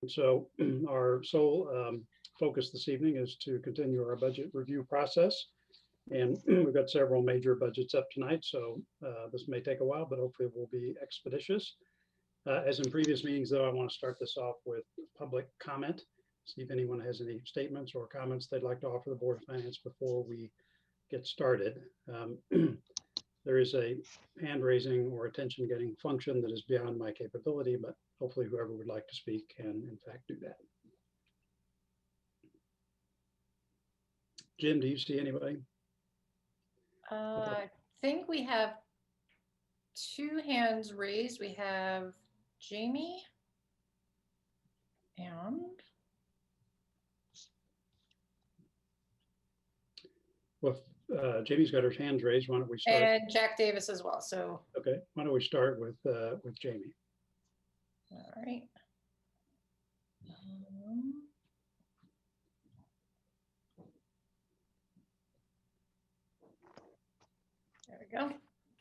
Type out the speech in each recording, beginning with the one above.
So our sole focus this evening is to continue our budget review process. And we've got several major budgets up tonight, so this may take a while, but hopefully it will be expeditious. As in previous meetings, though, I want to start this off with public comment. See if anyone has any statements or comments they'd like to offer the Board of Finance before we get started. There is a hand raising or attention getting function that is beyond my capability, but hopefully whoever would like to speak can in fact do that. Jim, do you see anybody? I think we have two hands raised. We have Jamie and well, Jamie's got her hands raised. Why don't we start? And Jack Davis as well. So okay, why don't we start with Jamie? All right. There we go.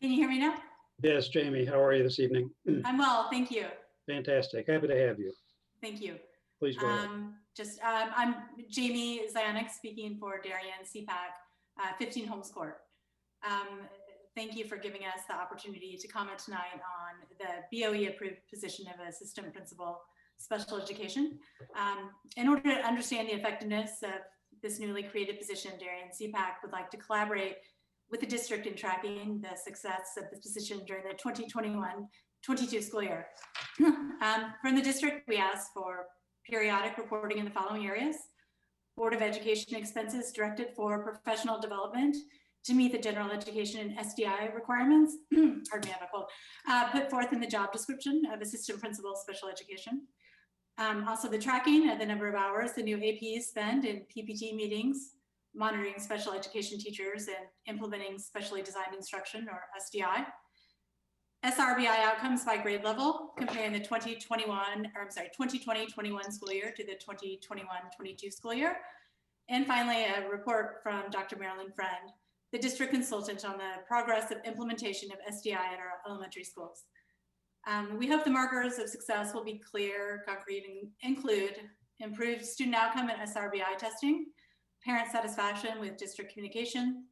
Can you hear me now? Yes, Jamie, how are you this evening? I'm well, thank you. Fantastic, happy to have you. Thank you. Please go ahead. I'm Jamie Zionic speaking for Darien CPAC, 15 Holmes Court. Thank you for giving us the opportunity to comment tonight on the BOE approved position of assistant principal special education. In order to understand the effectiveness of this newly created position, Darien CPAC would like to collaborate with the district in tracking the success of this position during the 2021-22 school year. From the district, we asked for periodic reporting in the following areas: Board of Education expenses directed for professional development to meet the general education and SDI requirements, pardon me, I have a cold, put forth in the job description of assistant principal special education. Also the tracking of the number of hours the new APs spend in PPT meetings, monitoring special education teachers and implementing specially designed instruction or SDI. SRBI outcomes by grade level, comparing the 2020-21 school year to the 2021-22 school year. And finally, a report from Dr. Marilyn Friend, the district consultant on the progress of implementation of SDI at our elementary schools. We hope the markers of success will be clear, concrete, and include improved student outcome and SRBI testing, parent satisfaction with district communication,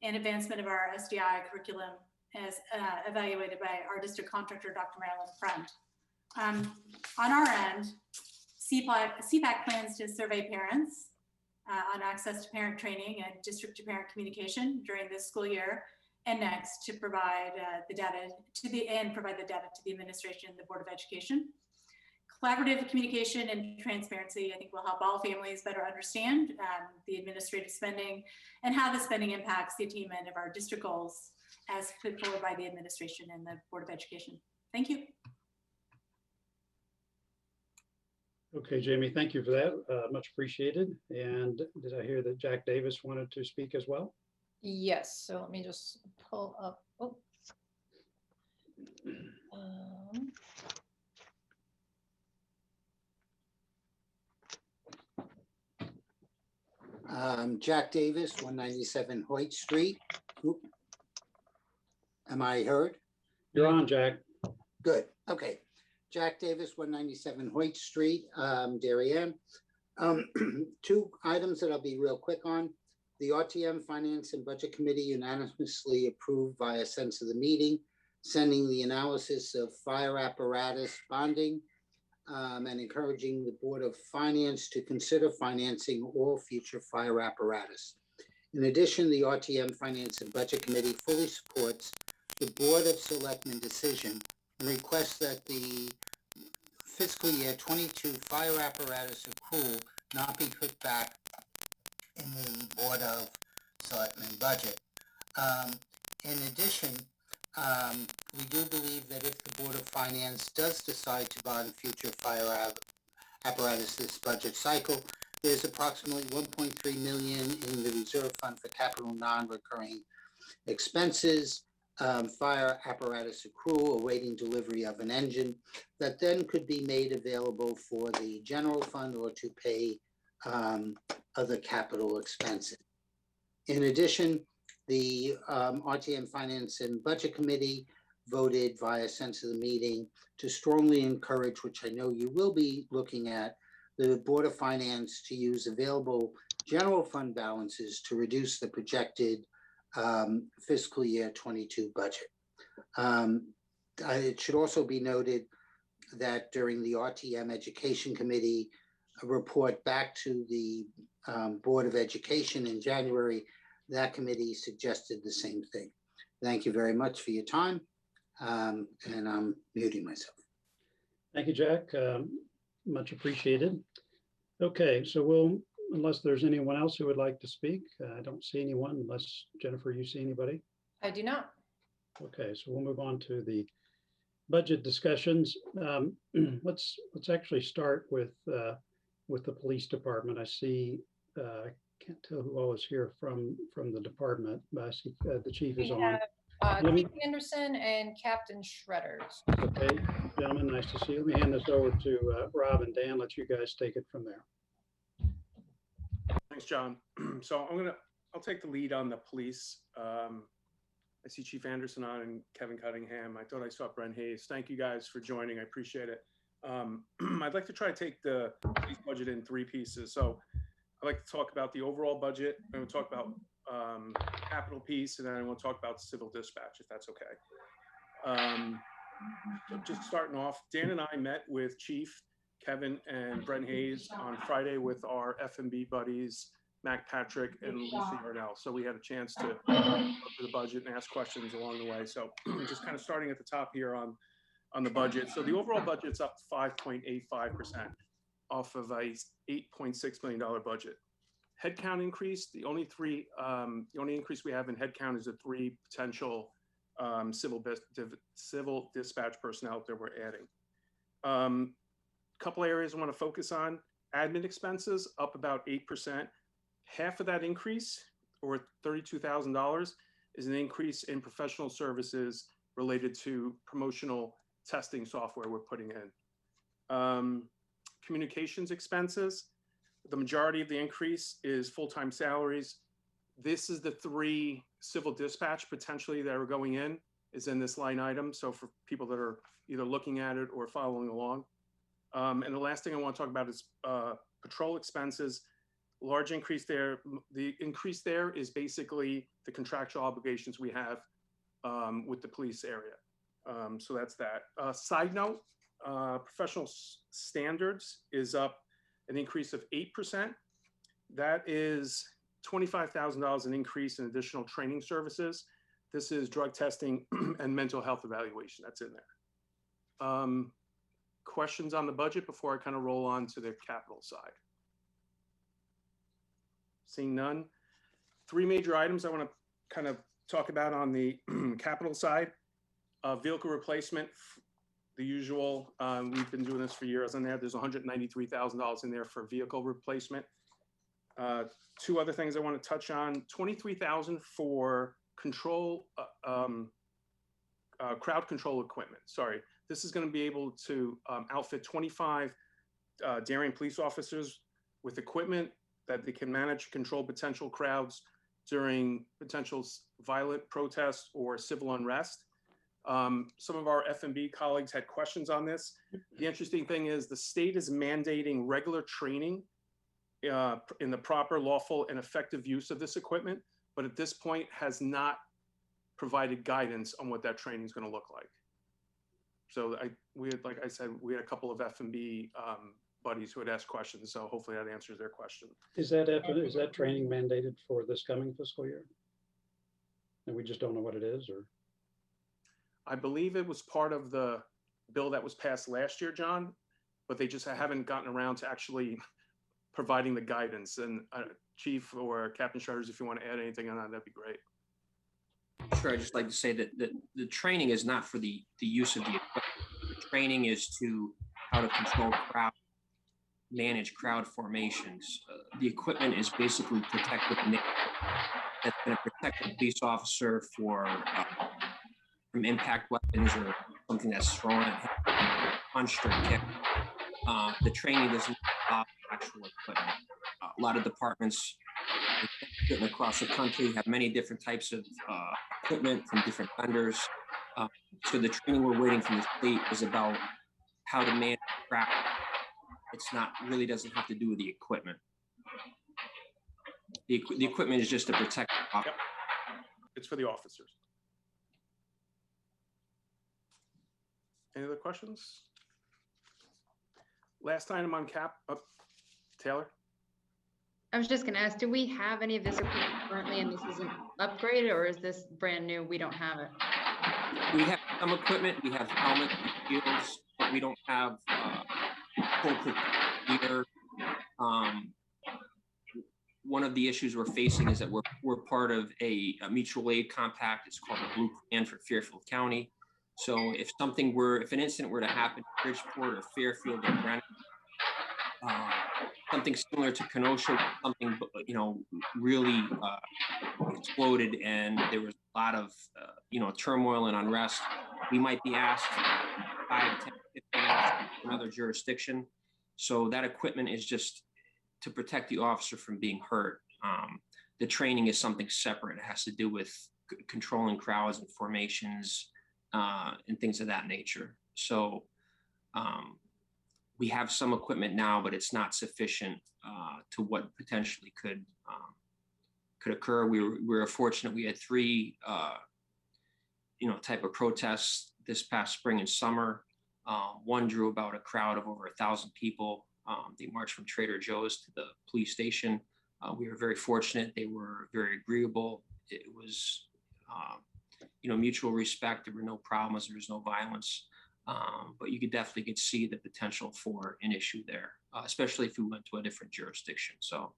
and advancement of our SDI curriculum as evaluated by our district contractor, Dr. Marilyn Friend. On our end, CPAC plans to survey parents on access to parent training and district to parent communication during this school year and next to provide the data to the administration and the Board of Education. Collaborative communication and transparency, I think, will help all families better understand the administrative spending and how the spending impacts the attainment of our district goals as put forward by the administration and the Board of Education. Thank you. Okay, Jamie, thank you for that. Much appreciated. And did I hear that Jack Davis wanted to speak as well? Yes, so let me just pull up. Jack Davis, 197 Hoyt Street. Oop. Am I heard? You're on, Jack. Good. Okay. Jack Davis, 197 Hoyt Street, Darien. Two items that I'll be real quick on. The RTM Finance and Budget Committee unanimously approved via sense of the meeting, sending the analysis of fire apparatus bonding and encouraging the Board of Finance to consider financing all future fire apparatus. In addition, the RTM Finance and Budget Committee fully supports the Board of Selectmen decision and requests that the fiscal year 22 fire apparatus accrual not be put back in the Board of Selectmen budget. In addition, we do believe that if the Board of Finance does decide to bond future fire apparatus this budget cycle, there's approximately $1.3 million in the reserve fund for capital non-recurring expenses, fire apparatus accrual awaiting delivery of an engine that then could be made available for the general fund or to pay other capital expenses. In addition, the RTM Finance and Budget Committee voted via sense of the meeting to strongly encourage, which I know you will be looking at, the Board of Finance to use available general fund balances to reduce the projected fiscal year 22 budget. It should also be noted that during the RTM Education Committee report back to the Board of Education in January, that committee suggested the same thing. Thank you very much for your time, and I'm muting myself. Thank you, Jack. Much appreciated. Okay, so we'll, unless there's anyone else who would like to speak, I don't see anyone, unless Jennifer, you see anybody? I do not. Okay, so we'll move on to the budget discussions. Let's actually start with the police department. I see, I can't tell who all is here from the department, but I see the chief is We on. have Let me- Chief Anderson and Captain Shredders. Okay, gentlemen, nice to see you. Let me hand this over to Rob and Dan. Let you guys take it from there. Thanks, John. So I'll take the lead on the police. I see Chief Anderson on and Kevin Cunningham. I thought I saw Brent Hayes. Thank you guys for joining. I appreciate it. I'd like to try to take the police budget in three pieces. So I'd like to talk about the overall budget. I'm going to talk about capital piece, and then I want to talk about civil dispatch, if that's okay. So just starting off, Dan and I met with Chief, Kevin, and Brent Hayes on Friday with our F&B buddies, Mac Patrick and Lucy Arnell. So we had a chance to go through the budget and ask questions along the way. So just kind of starting at the top here on the budget. So the overall budget's up 5.85% off of a $8.6 million budget. Headcount increase, the only increase we have in headcount is the 3 potential civil dispatch personnel that we're adding. Couple areas I want to focus on. Admin expenses up about 8%. Half of that increase, or $32,000, is an increase in professional services related to promotional testing software we're putting in. Communications expenses, the majority of the increase is full-time salaries. This is the 3 civil dispatch potentially that are going in, is in this line item. So for people that are either looking at it or following along. And the last thing I want to talk about is patrol expenses. Large increase there. The increase there is basically the contractual obligations we have with the police area. So that's that. Side note, professional standards is up an increase of 8%. That is $25,000 an increase in additional training services. This is drug testing and mental health evaluation. That's in there. Questions on the budget before I kind of roll on to the capital side? Seeing none. 3 major items I want to kind of talk about on the capital side. Vehicle replacement, the usual. We've been doing this for years on there. There's $193,000 in there for vehicle replacement. 2 other things I want to touch on. $23,000 for control, crowd control equipment. Sorry. This is going to be able to outfit 25 Darien police officers with equipment that they can manage, control potential crowds during potential violent protests or civil unrest. Some of our F&B colleagues had questions on this. The interesting thing is the state is mandating regular training in the proper, lawful, and effective use of this equipment, but at this point has not provided guidance on what that training is going to look like. So like I said, we had a couple of F&B buddies who had asked questions, so hopefully that answers their question. Is that training mandated for this coming fiscal year? And we just don't know what it is, or? I believe it was part of the bill that was passed last year, John, but they just haven't gotten around to actually providing the guidance. And Chief or Captain Shredders, if you want to add anything on that, that'd be great. Sure. I'd just like to say that the training is not for the use of the equipment. The training is to how to control crowd, manage crowd formations. The equipment is basically protective. That's going to protect the police officer from impact weapons or something that's thrown at him, punched or kicked. The training doesn't involve actual equipment. A lot of departments across the country have many different types of equipment from different vendors. So the training we're waiting from the state is about how to manage crowd. It's not really doesn't have to do with the equipment. The equipment is just to protect the officer. Yep. It's for the officers. Any other questions? Last item on Taylor? I was just gonna ask, do we have any of this equipment currently and this is an upgrade, or is this brand new? We don't have it. We have some equipment. We have helmets and shields, but we don't have full protection gear. One of the issues we're facing is that we're part of a mutual aid compact. It's called the Blue Plan for Fairfield County. So if an incident were to happen in Bridgeport or Fairfield or Brent, something similar to Kenosha, something really exploded, and there was a lot of turmoil and unrest, we might be asked 5, 10, 15 hours to another jurisdiction. So that equipment is just to protect the officer from being hurt. The training is something separate. It has to do with controlling crowds and formations and things of that nature. So we have some equipment now, but it's not sufficient to what potentially could occur. We were fortunate. We had 3 type of protests this past spring and summer. One drew about a crowd of over 1,000 people. They marched from Trader Joe's to the police station. We were very fortunate. They were very agreeable. It was, mutual respect. There were no problems. There was no violence. But you could definitely see the potential for an issue there, especially if we went to a different jurisdiction. So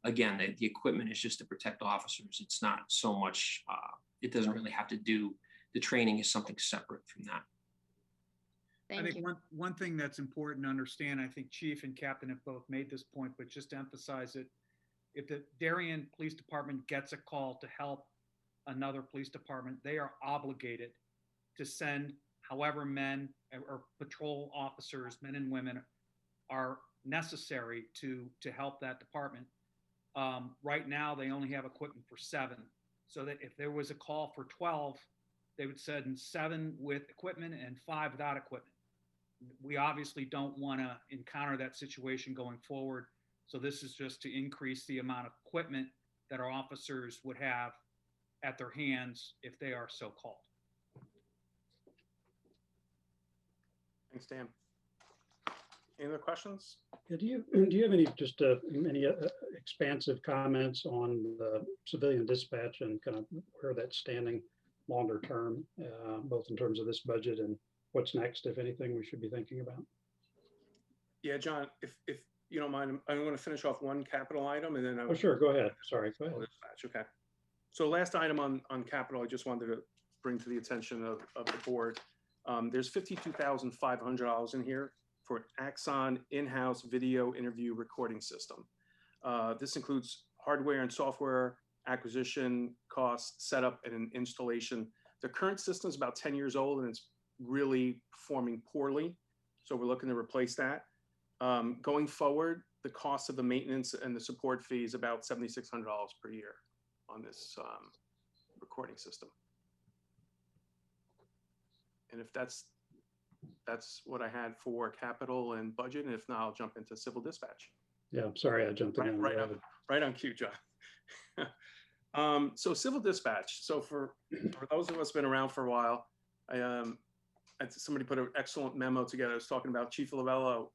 again, the equipment is just to protect officers. It's not so much, it doesn't really have to do, the training is something separate from that. I Thank think you. one thing that's important to understand, I think Chief and Captain have both made this point, but just to emphasize it, if the Darien Police Department gets a call to help another police department, they are obligated to send however men or patrol officers, men and women, are necessary to help that department. Right now, they only have equipment for 7. So that if there was a call for 12, they would send 7 with equipment and 5 without equipment. We obviously don't want to encounter that situation going forward. So this is just to increase the amount of equipment that our officers would have at their hands if they are so called. Thanks, Dan. Any other questions? Do you have any expansive comments on the civilian dispatch and kind of where that's standing longer term, both in terms of this budget and what's next, if anything, we should be thinking about? Yeah, John, if you don't mind, I'm going to finish off one capital item and then Oh, sure. Go ahead. Sorry. Go ahead. Okay. So last item on capital, I just wanted to bring to the attention of the board. There's $52,500 in here for an Axon in-house video interview recording system. This includes hardware and software acquisition costs, setup, and an installation. The current system is about 10 years old and it's really performing poorly. So we're looking to replace that. Going forward, the cost of the maintenance and the support fee is about $7,600 per year on this recording system. And if that's what I had for capital and budget, and if not, I'll jump into civil dispatch. Yeah, sorry, I jumped in. Right on cue, John. So civil dispatch. So for those of us been around for a while, somebody put an excellent memo together. I was talking about Chief Lavello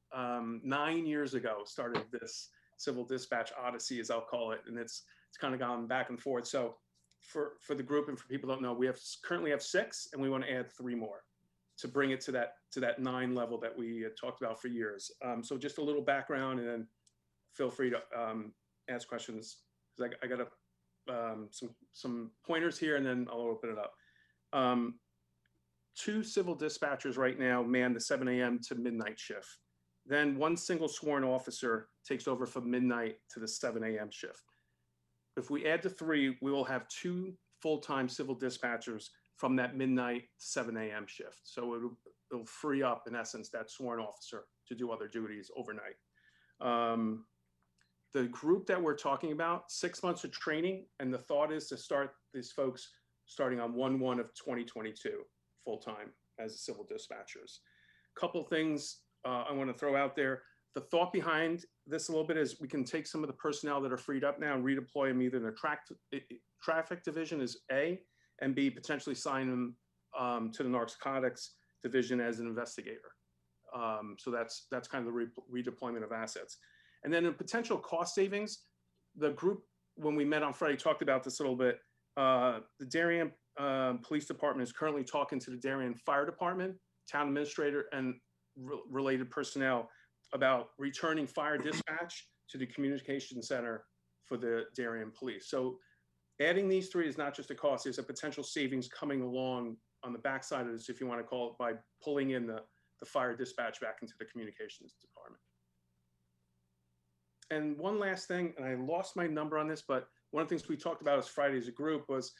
9 years ago started this civil dispatch odyssey, as I'll call it, and it's kind of gone back and forth. So for the group and for people who don't know, we currently have 6, and we want to add 3 more to bring it to that 9 level that we talked about for years. So just a little background, and then feel free to ask questions, because I got some pointers here, and then I'll open it up. 2 civil dispatchers right now man the 7 a.m. to midnight shift. Then 1 single sworn officer takes over from midnight to the 7 a.m. shift. If we add to 3, we will have 2 full-time civil dispatchers from that midnight 7 a.m. shift. So it'll free up, in essence, that sworn officer to do other duties overnight. The group that we're talking about, 6 months of training, and the thought is to start these folks starting on 1/1 of 2022 full-time as civil dispatchers. Couple things I want to throw out there. The thought behind this a little bit is we can take some of the personnel that are freed up now and redeploy them either in the traffic division as A, and B, potentially sign them to the narcotics division as an investigator. So that's kind of the redeployment of assets. And then in potential cost savings, the group, when we met on Friday, talked about this a little bit. The Darien Police Department is currently talking to the Darien Fire Department, town administrator, and related personnel about returning fire dispatch to the communication center for the Darien Police. So adding these three is not just a cost, there's a potential savings coming along on the backside of this, if you want to call it, by pulling in the fire dispatch back into the communications department. And one last thing, and I lost my number on this, but one of the things we talked about as Friday as a group was,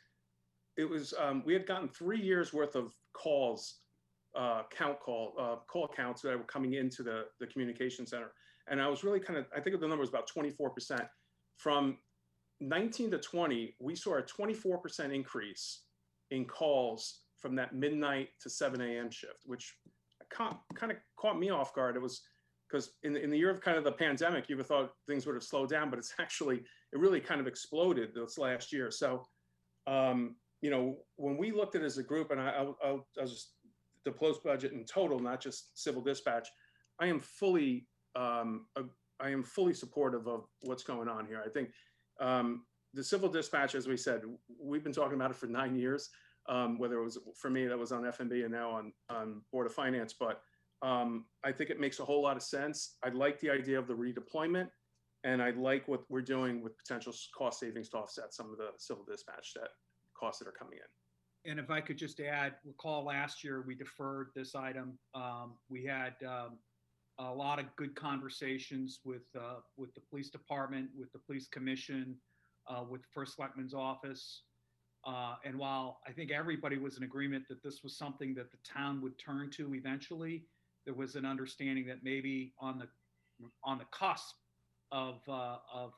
we had gotten 3 years worth of calls, call counts that were coming into the communication center. And I was really I think the number was about 24%. From 19 to 20, we saw a 24% increase in calls from that midnight to 7 a.m. shift, which kind of caught me off guard. It was because in the year of kind of the pandemic, you would have thought things would have slowed down, but it really kind of exploded this last year. So, when we looked at it as a group, and I'll just the post budget in total, not just civil dispatch, I am fully supportive of what's going on here. I think the civil dispatch, as we said, we've been talking about it for 9 years. Whether it was for me that was on F&B and now on Board of Finance, but I think it makes a whole lot of sense. I like the idea of the redeployment, and I like what we're doing with potential cost savings to offset some of the civil dispatch costs that are coming in. And if I could just add, recall last year we deferred this item. We had a lot of good conversations with the police department, with the police commission, with the First Selectman's office. And while I think everybody was in agreement that this was something that the town would turn to eventually, there was an understanding that maybe on the cusp of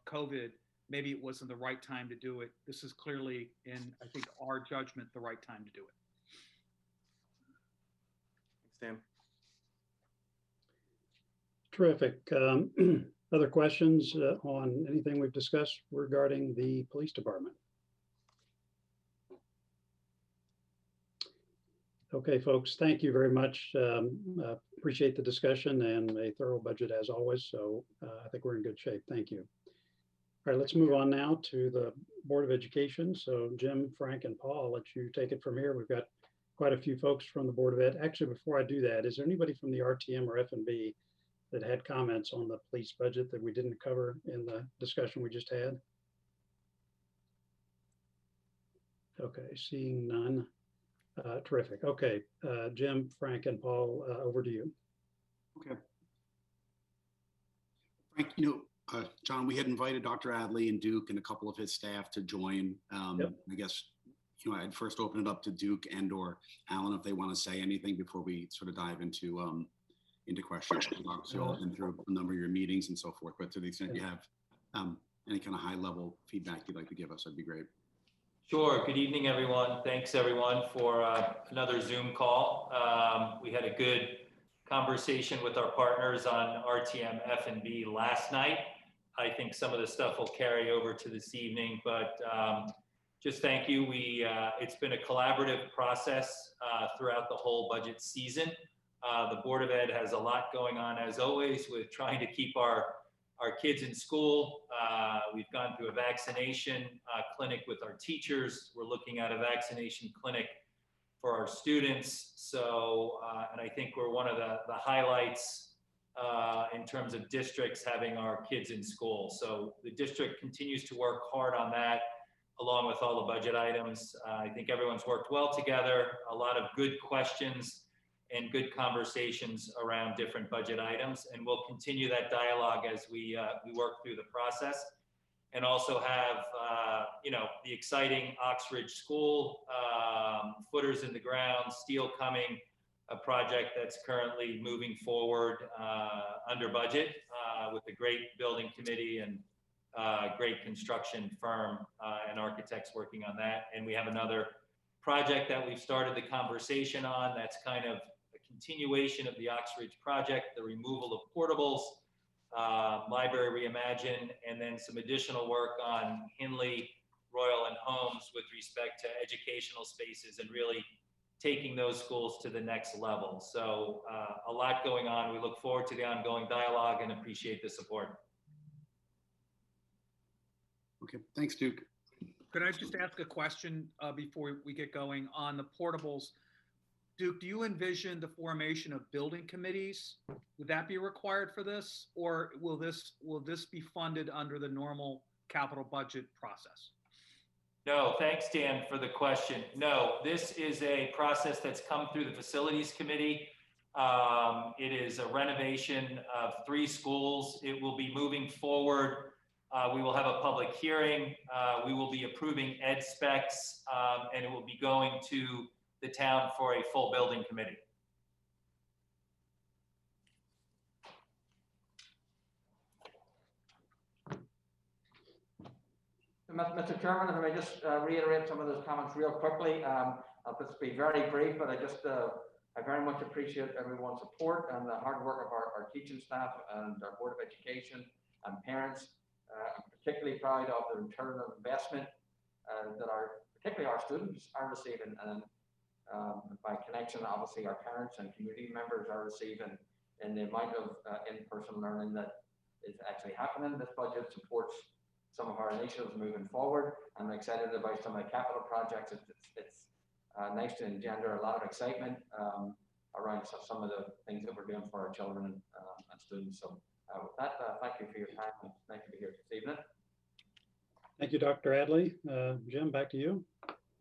COVID, maybe it wasn't the right time to do it. This is clearly, in I think our judgment, the right time to do it. Thanks, Dan. Terrific. Other questions on anything we've discussed regarding the police department? Okay, folks, thank you very much. Appreciate the discussion and a thorough budget as always. So I think we're in good shape. Thank you. All right, let's move on now to the Board of Education. So Jim, Frank, and Paul, I'll let you take it from here. We've got quite a few folks from the Board of Ed. Actually, before I do that, is there anybody from the RTM or F&B that had comments on the police budget that we didn't cover in the discussion we just had? Okay, seeing none. Terrific. Okay, Jim, Frank, and Paul, over to you. Okay. Frank, John, we had invited Dr. Adley and Duke and a couple of his staff to join. Yep. I guess, I'd first open it up to Duke and or Alan if they want to say anything before we sort of dive into questions. Obviously, all been through a number of your meetings and so forth, but to the extent you have any kind of high level feedback you'd like to give us, that'd be great. Sure. Good evening, everyone. Thanks, everyone, for another Zoom call. We had a good conversation with our partners on RTM F&B last night. I think some of the stuff will carry over to this evening, but just thank you. It's been a collaborative process throughout the whole budget season. The Board of Ed has a lot going on, as always, with trying to keep our kids in school. We've gone through a vaccination clinic with our teachers. We're looking at a vaccination clinic for our students. So, and I think we're one of the highlights in terms of districts having our kids in school. So the district continues to work hard on that, along with all the budget items. I think everyone's worked well together, a lot of good questions and good conversations around different budget items. And we'll continue that dialogue as we work through the process. And also have, the exciting Oxford School, footers in the ground, steel coming, a project that's currently moving forward under budget with a great building committee and great construction firm and architects working on that. And we have another project that we've started the conversation on. That's kind of a continuation of the Oxbridge project, the removal of portables, library reimagine, and then some additional work on Hinley, Royal, and Holmes with respect to educational spaces and really taking those schools to the next level. So a lot going on. We look forward to the ongoing dialogue and appreciate the support. Okay, thanks, Duke. Could I just ask a question before we get going on the portables? Duke, do you envision the formation of building committees? Would that be required for this, or will this be funded under the normal capital budget process? No, thanks, Dan, for the question. No, this is a process that's come through the Facilities Committee. It is a renovation of 3 schools. It will be moving forward. We will have a public hearing. We will be approving ed specs, and it will be going to the town for a full building committee. Mr. Chairman, if I may just reiterate some of those comments real quickly. I'll just be very brief, but I very much appreciate everyone's support and the hard work of our teaching staff and our Board of Education and parents. I'm particularly proud of the return of investment that particularly our students are receiving, and by connection, obviously our parents and community members are receiving in the amount of in-person learning that is actually happening. This budget supports some of our initiatives moving forward. I'm excited about some of the capital projects. It's nice to engender a lot of excitement around some of the things that we're doing for our children and students. So with that, thank you for your time. It's nice to be here this evening. Thank you, Dr. Adley. Jim, back to you.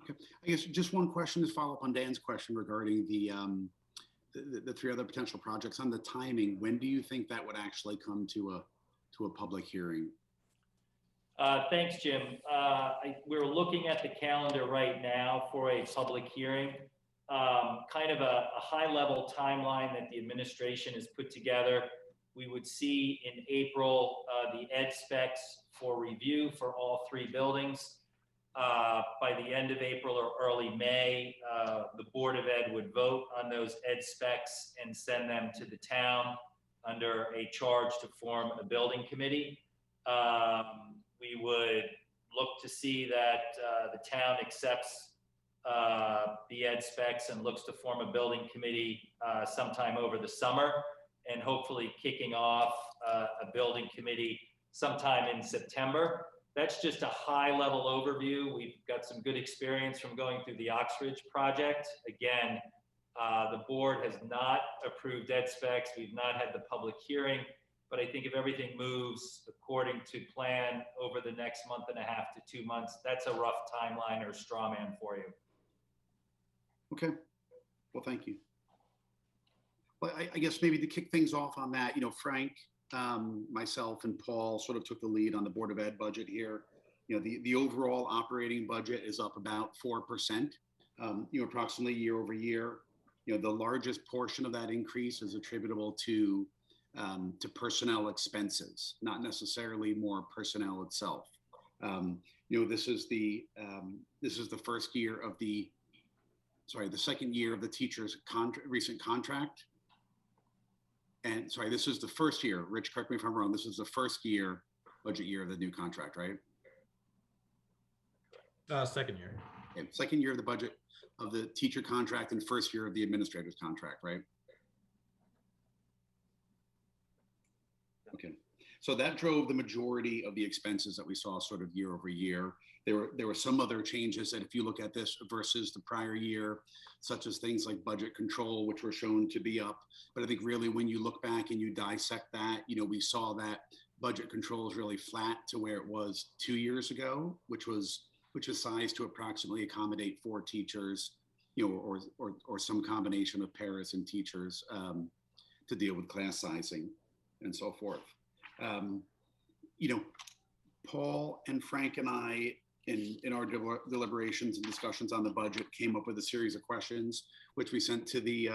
Okay. I guess just one question to follow up on Dan's question regarding the 3 other potential projects. On the timing, when do you think that would actually come to a public hearing? Thanks, Jim. We're looking at the calendar right now for a public hearing. Kind of a high-level timeline that the administration has put together. We would see in April the ed specs for review for all 3 buildings. By the end of April or early May, the Board of Ed would vote on those ed specs and send them to the town under a charge to form a building committee. We would look to see that the town accepts the ed specs and looks to form a building committee sometime over the summer, and hopefully kicking off a building committee sometime in September. That's just a high-level overview. We've got some good experience from going through the Oxbridge project. Again, the board has not approved ed specs. We've not had the public hearing, but I think if everything moves according to plan over the next month and a half to 2 months, that's a rough timeline or straw man for you. Okay, well, thank you. Well, I guess maybe to kick things off on that, Frank, myself and Paul sort of took the lead on the Board of Ed budget here. The overall operating budget is up about 4%, approximately year over year. The largest portion of that increase is attributable to personnel expenses, not necessarily more personnel itself. This is the first year of the second year of the teacher's recent contract. And this is the first year, Rich, correct me if I'm wrong, this is the first budget year of the new contract, right? Second year. Okay, second year of the budget of the teacher contract and first year of the administrator's contract, right? Okay, so that drove the majority of the expenses that we saw sort of year over year. There were some other changes that if you look at this versus the prior year, such as things like budget control, which were shown to be up. But I think really when you look back and you dissect that, we saw that budget control is really flat to where it was 2 years ago, which was sized to approximately accommodate 4 teachers, or some combination of paras and teachers to deal with class sizing and so forth. Paul and Frank and I, in our deliberations and discussions on the budget, came up with a series of questions, which we sent to the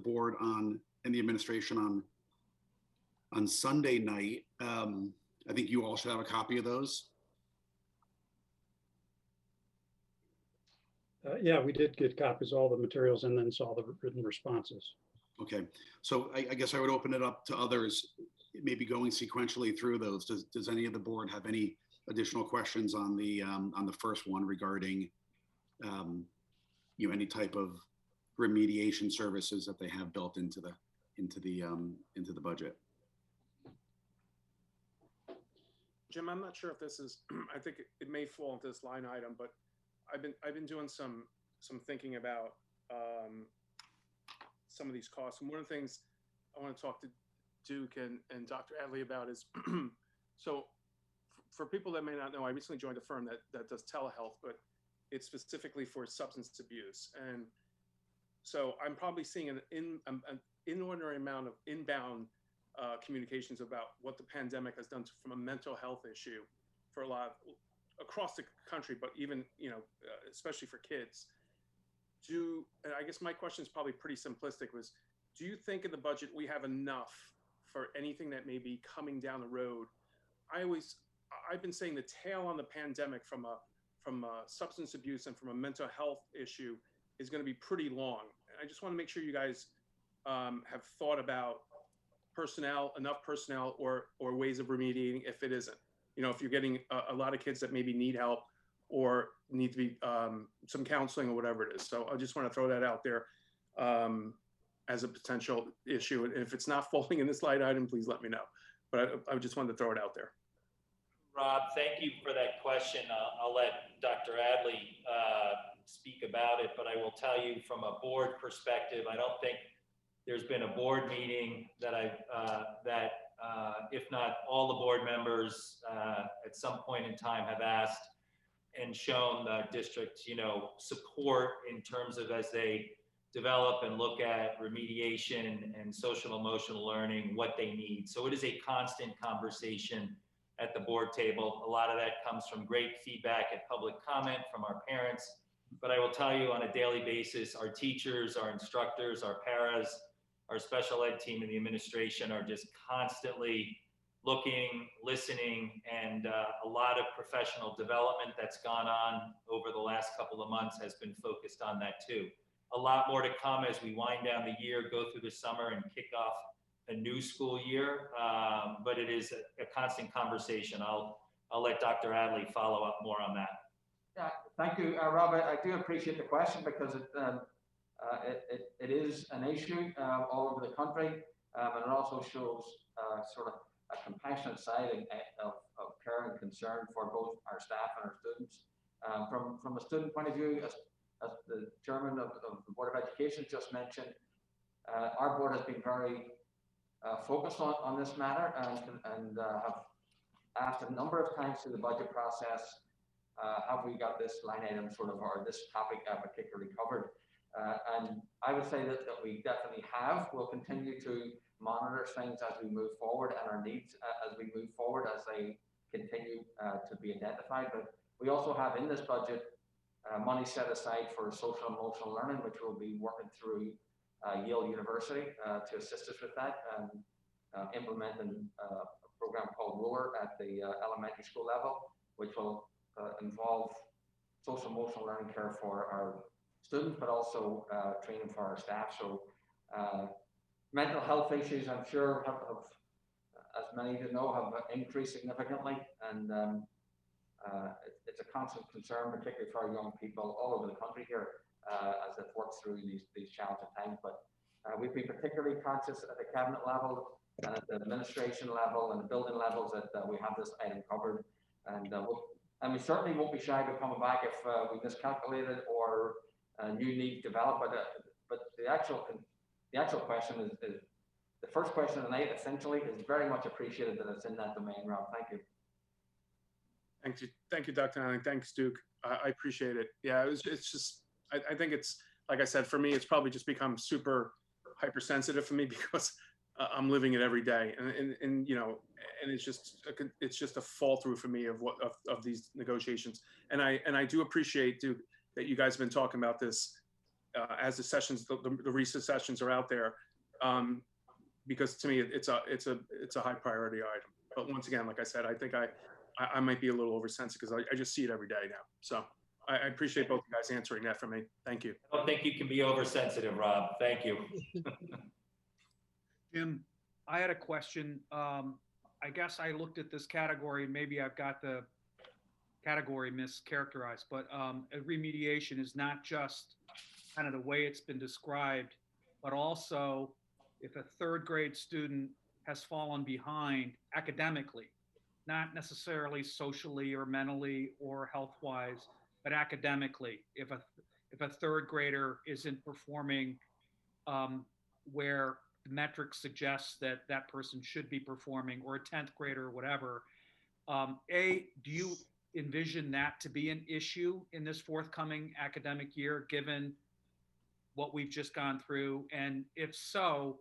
board and the administration on Sunday night. I think you all should have a copy of those. Yeah, we did get copies of all the materials and then saw the written responses. Okay, so I guess I would open it up to others, maybe going sequentially through those. Does any of the board have any additional questions on the first one regarding any type of remediation services that they have built into the budget? Jim, I'm not sure if this is, I think it may fall into this line item, but I've been doing some thinking about some of these costs. And one of the things I want to talk to Duke and Dr. Adley about is, so for people that may not know, I recently joined a firm that does telehealth, but it's specifically for substance abuse. And so I'm probably seeing an inordinate amount of inbound communications about what the pandemic has done from a mental health issue for a lot across the country, but even, especially for kids. And I guess my question is probably pretty simplistic, was, do you think in the budget we have enough for anything that may be coming down the road? I've been saying the tail on the pandemic from a substance abuse and from a mental health issue is going to be pretty long. I just want to make sure you guys have thought about enough personnel or ways of remediating if it isn't. If you're getting a lot of kids that maybe need help or need to be some counseling or whatever it is. So I just want to throw that out there as a potential issue. And if it's not falling in this light item, please let me know. But I just wanted to throw it out there. Rob, thank you for that question. I'll let Dr. Adley speak about it, but I will tell you from a board perspective, I don't think there's been a board meeting that if not all the board members at some point in time have asked and shown the district, support in terms of as they develop and look at remediation and social emotional learning, what they need. So it is a constant conversation at the board table. A lot of that comes from great feedback and public comment from our parents. But I will tell you on a daily basis, our teachers, our instructors, our paras, our special ed team and the administration are just constantly looking, listening, and a lot of professional development that's gone on over the last couple of months has been focused on that too. A lot more to come as we wind down the year, go through the summer and kick off a new school year, but it is a constant conversation. I'll let Dr. Adley follow up more on that. Yeah, thank you, Rob. I do appreciate the question because it is an issue all over the country, and it also shows sort of a compassionate side of care and concern for both our staff and our students. From a student point of view, as the chairman of the Board of Education just mentioned, our board has been very focused on this matter and have asked a number of times through the budget process, have we got this line item sort of, or this topic particularly covered? And I would say that we definitely have. We'll continue to monitor things as we move forward and our needs as we move forward as they continue to be identified. But we also have in this budget money set aside for social and emotional learning, which we'll be working through Yale University to assist us with that and implementing a program called ROAR at the elementary school level, which will involve social emotional learning care for our students, but also training for our staff. So mental health issues, I'm sure, have as many of you know, have increased significantly, and it's a constant concern, particularly for our young people all over the country here as it works through these challenging times. But we've been particularly conscious at the cabinet level and at the administration level and the building levels that we have this item covered, and we certainly won't be shy about coming back if we miscalculated or new needs develop. But the actual question is the first question tonight. Essentially, is very much appreciated that it's in that domain, Rob. Thank you. Thank you, Dr. Allen. Thanks, Duke. I appreciate it. Yeah, it's just, I think it's, like I said, for me, it's probably just become super hypersensitive for me because I'm living it every day, and it's just a fall through for me of these negotiations. And I do appreciate, Duke, that you guys have been talking about this as the sessions, the recent sessions are out there, because to me it's a high priority item. But once again, like I said, I think I might be a little oversensitive because I just see it every day now. So I appreciate both you guys answering that for me. Thank you. I don't think you can be oversensitive, Rob. Thank you. Jim, I had a question. I guess I looked at this category, and maybe I've got the category mischaracterized, but remediation is not just kind of the way it's been described, but also if a third grade student has fallen behind academically, not necessarily socially or mentally or health-wise, but academically, if a third grader isn't performing where the metrics suggest that that person should be performing, or a 10th grader or whatever, do you envision that to be an issue in this forthcoming academic year, given what we've just gone through? And if so,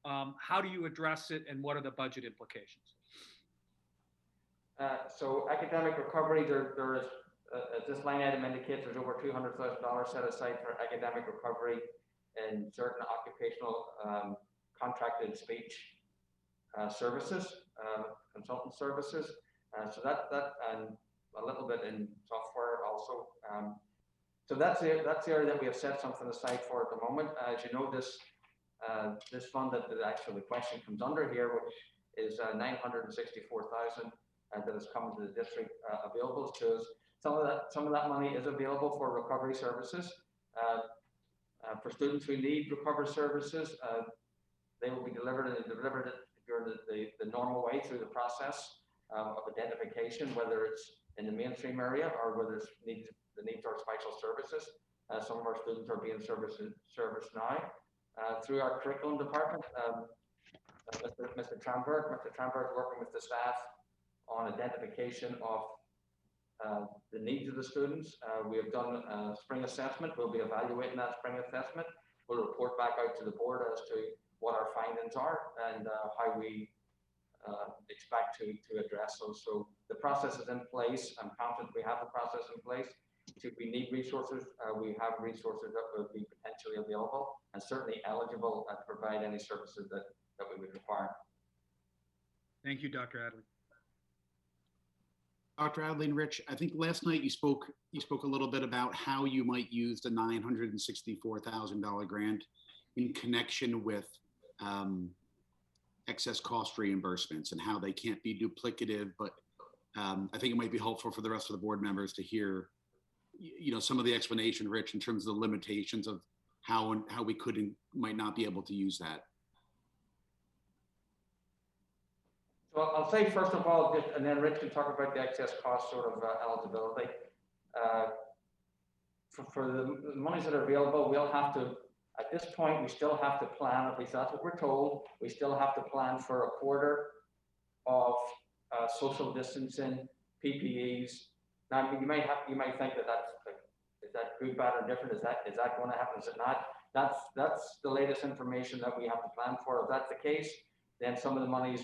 how do you address it, and what are the budget implications? So academic recovery, there is, as this line item indicates, there's over $200,000 set aside for academic recovery in certain occupational contracted speech services, consultant services. So that and a little bit in software also. So that's the area that we have set something aside for at the moment. As you know, this fund that actually the question comes under here, which is 964,000 that has come to the district available to us. Some of that money is available for recovery services. For students who need recovery services, they will be delivered during the normal way through the process of identification, whether it's in the mainstream area or whether it's the needs are special services. Some of our students are being serviced now through our curriculum department. Mr. Tramberg is working with the staff on identification of the needs of the students. We have done a spring assessment. We'll be evaluating that spring assessment. We'll report back out to the board as to what our findings are and how we expect to address those. So the process is in place. I'm confident we have the process in place. Should we need resources, we have resources that will be potentially available and certainly eligible to provide any services that we would require. Thank you, Dr. Adley. Dr. Adley and Rich, I think last night you spoke a little bit about how you might use the $964,000 grant in connection with excess cost reimbursements and how they can't be duplicative. But I think it might be helpful for the rest of the board members to hear, some of the explanation, Rich, in terms of the limitations of how we could and might not be able to use that. So I'll say first of all, and then Rich can talk about the excess cost sort of eligibility. For the monies that are available, we'll have to, at this point, we still have to plan, at least that's what we're told, we still have to plan for a quarter of social distancing, PPEs. Now, you might think that is that good, bad, or different? Is that going to happen? Is it not? That's the latest information that we have to plan for. If that's the case, then some of the monies,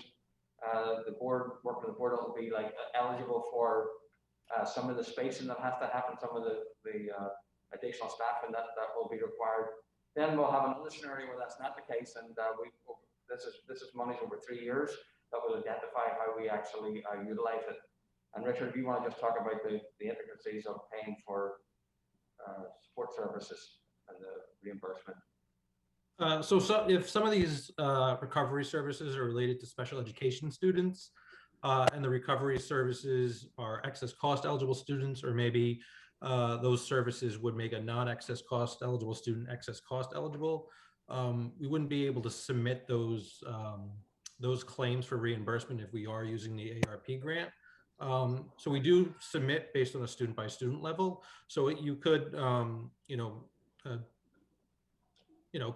the board, working with the board, will be like eligible for some of the spacing that has to happen, some of the additional staffing that will be required. Then we'll have another scenario where that's not the case, and this is monies over 3 years that will identify how we actually utilize it. And Richard, if you want to just talk about the intricacies of paying for support services and the reimbursement. So if some of these recovery services are related to special education students, and the recovery services are excess cost eligible students, or maybe those services would make a non-excess cost eligible student excess cost eligible, we wouldn't be able to submit those claims for reimbursement if we are using the ARP grant. So we do submit based on a student by student level. So you could,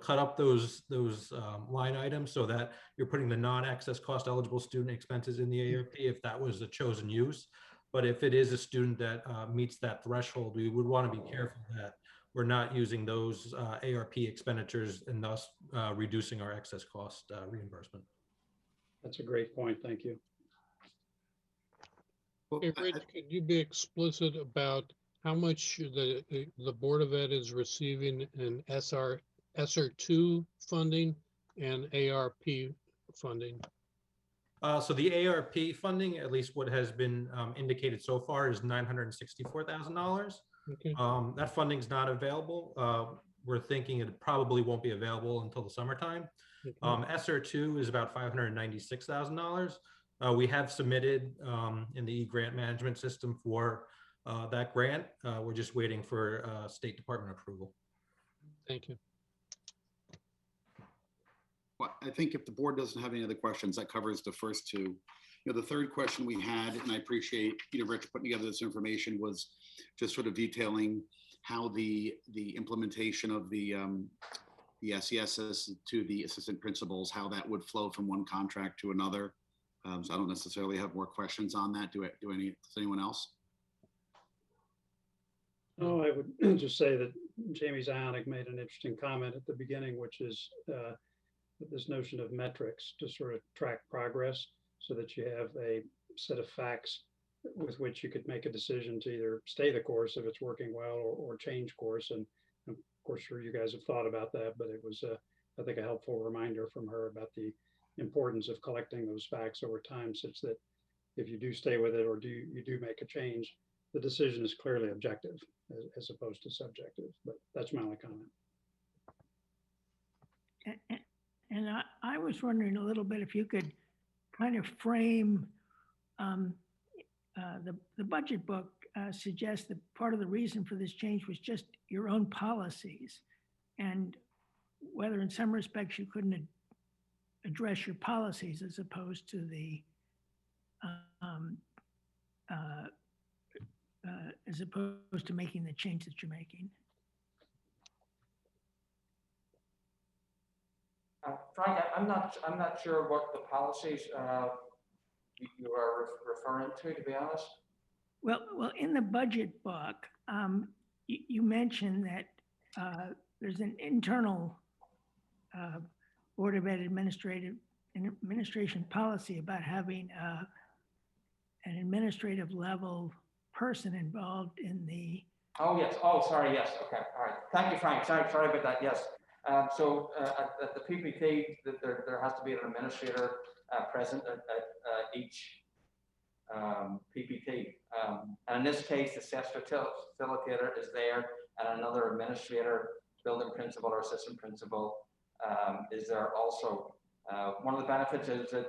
cut up those line items so that you're putting the non-excess cost eligible student expenses in the ARP if that was the chosen use. But if it is a student that meets that threshold, we would want to be careful that we're not using those ARP expenditures and thus reducing our excess cost reimbursement. That's a great point. Thank you. Well, Hey, Rich, could you be explicit about how much the Board of Ed is receiving in ESSER2 funding and ARP funding? So the ARP funding, at least what has been indicated so far, is $964,000. Okay. That funding's not available. We're thinking it probably won't be available until the summertime. Okay. ESSER 2 is about $596,000. We have submitted in the grant management system for that grant. We're just waiting for State Department approval. Thank you. Well, I think if the board doesn't have any other questions, that covers the first two. The third question we had, and I appreciate, Rich putting together this information, was just sort of detailing how the implementation of the SESs to the assistant principals, how that would flow from one contract to another. So I don't necessarily have more questions on that. Does anyone else? No, I would just say that Jamie Zionic made an interesting comment at the beginning, which is this notion of metrics to sort of track progress so that you have a set of facts with which you could make a decision to either stay the course if it's working well or change course. And of course, sure, you guys have thought about that, but it was, I think, a helpful reminder from her about the importance of collecting those facts over time, such that if you do stay with it or you do make a change, the decision is clearly objective as opposed to subjective. But that's my only comment. And I was wondering a little bit if you could kind of frame the budget book suggests that part of the reason for this change was just your own policies, and whether in some respects you couldn't address your policies as opposed to the as opposed to making the change that you're making. Frank, I'm not sure what the policies you are referring to be honest. Well, in the budget book, you mentioned that there's an internal Board of Ed administration policy about having an administrative level person involved in the. Oh, yes. Oh, sorry. Yes. Okay. All right. Thank you, Frank. Sorry about that. Yes. So at the PPT, there has to be an administrator present at each PPT. And in this case, the SES facilitator is there, and another administrator, building principal or assistant principal is there also. One of the benefits is that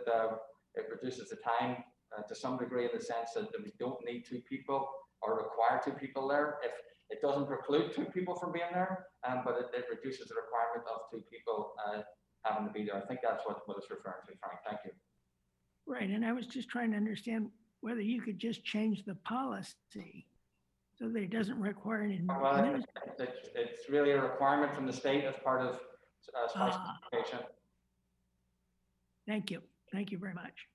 it reduces the time to some degree in the sense that we don't need two people or require two people there. If it doesn't preclude two people from being there, but it reduces the requirement of two people having to be there. I think that's what it's referring to, Frank. Thank you. Right, and I was just trying to understand whether you could just change the policy so that it doesn't require an administrator. It's really a requirement from the state as part of special education. Thank you. Thank you very much.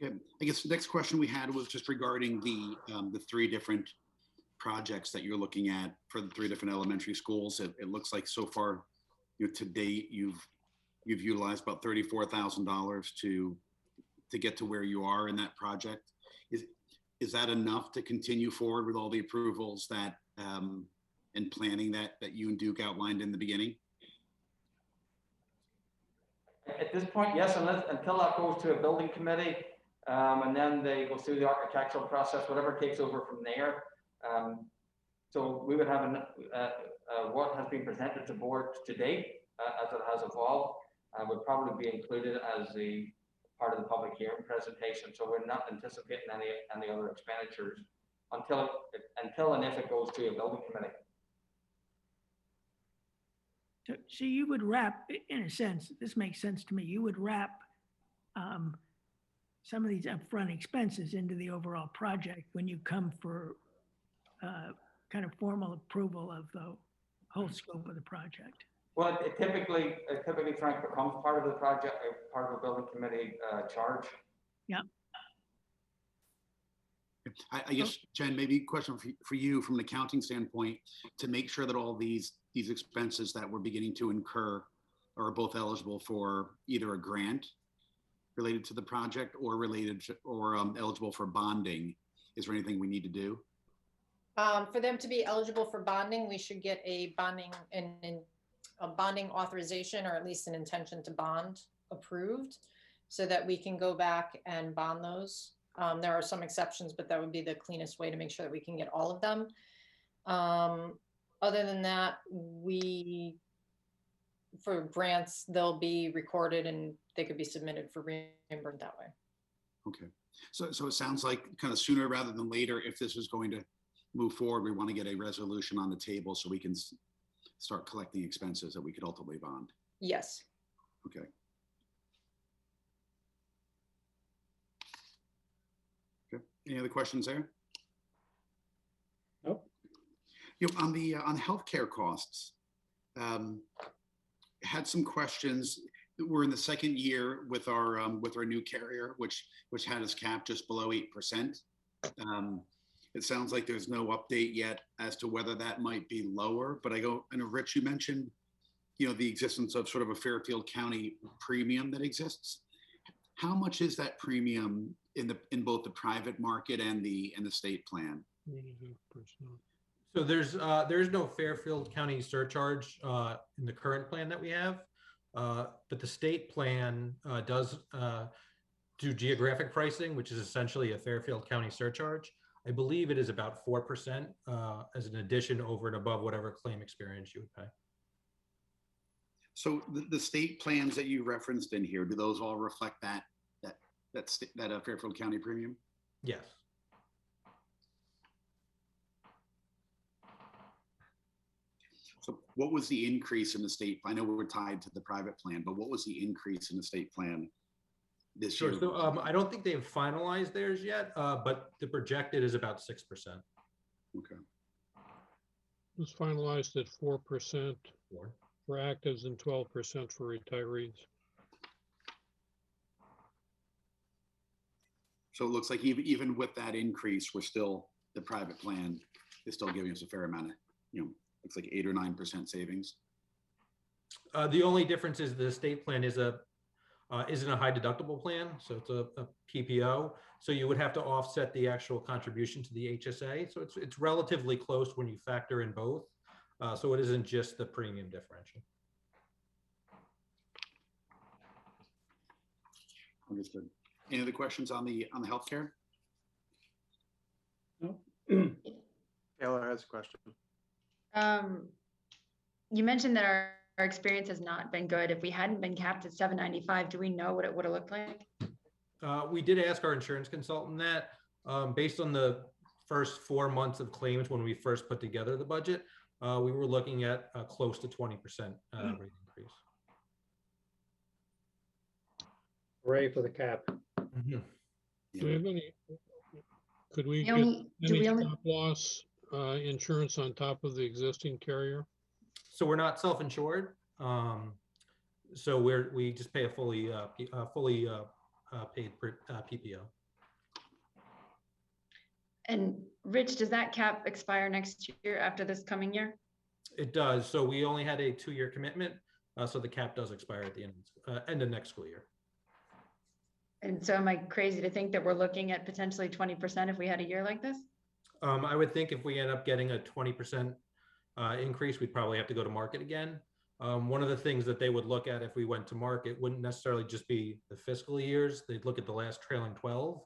Good. I guess the next question we had was just regarding the three different projects that you're looking at for the three different elementary schools. It looks like so far, to date, you've utilized about $34,000 to get to where you are in that project. Is that enough to continue forward with all the approvals that and planning that you and Duke outlined in the beginning? At this point, yes, until that goes to a building committee, and then they go through the architectural process, whatever takes over from there. So we would have what has been presented to board to date, as it has evolved, would probably be included as the part of the public hearing presentation. So we're not anticipating any other expenditures until and if it goes to a building committee. So you would wrap, in a sense, this makes sense to me, you would wrap some of these upfront expenses into the overall project when you come for kind of formal approval of the whole scope of the project. Well, it typically, Frank, becomes part of the project, part of the building committee charge. Yeah. I guess, Jen, maybe a question for you from an accounting standpoint, to make sure that all these expenses that we're beginning to incur are both eligible for either a grant related to the project or eligible for bonding. Is there anything we need to do? For them to be eligible for bonding, we should get a bonding a bonding authorization, or at least an intention to bond approved. so that we can go back and bond those. There are some exceptions, but that would be the cleanest way to make sure that we can get all of them. Other than that, for grants, they'll be recorded and they could be submitted for reimbursement that way. Okay. So it sounds like kind of sooner rather than later, if this is going to move forward, we want to get a resolution on the table so we can start collecting expenses that we could ultimately bond. Yes. Okay. Okay. Any other questions there? Nope. You know, on healthcare costs, had some questions. We're in the second year with our new carrier, which had us capped just below 8%. It sounds like there's no update yet as to whether that might be lower. But I know, Rich, you mentioned, you know, the existence of sort of a Fairfield County premium that exists. How much is that premium in both the private market and the state plan? So there's no Fairfield County surcharge in the current plan that we have, but the state plan does do geographic pricing, which is essentially a Fairfield County surcharge. I believe it is about 4% as an addition over and above whatever claim experience you would pay. So the state plans that you referenced in here, do those all reflect that Fairfield County premium? Yes. So what was the increase in the state? I know we were tied to the private plan, but what was the increase in the state plan this year? So I don't think they've finalized theirs yet, but the projected is about 6%. Okay. It was finalized at 4% for actives and 12% for retirees. So it looks like even with that increase, the private plan is still giving us a fair amount of, looks like 8 or 9% savings. The only difference is the state plan isn't a high deductible plan, so it's a PPO. So you would have to offset the actual contribution to the HSA. So it's relatively close when you factor in both. So it isn't just the premium differential. Understood. Any other questions on the healthcare? No. Taylor has a question. You mentioned that our experience has not been good. If we hadn't been capped at 795, do we know what it would have looked like? We did ask our insurance consultant that. Based on the first 4 months of claims when we first put together the budget, we were looking at close to 20% rate increase. Hooray for the cap. Mm-hmm. Do we have any? Could we Do get we any only- stop loss insurance on top of the existing carrier? So we're not self-insured. So we just pay a fully paid PPO. And Rich, does that cap expire next year after this coming year? It does. So we only had a 2-year commitment. So the cap does expire at the end of next school year. And so am I crazy to think that we're looking at potentially 20% if we had a year like this? I would think if we end up getting a 20% increase, we'd probably have to go to market again. One of the things that they would look at if we went to market wouldn't necessarily just be the fiscal years. They'd look at the last trailing 12.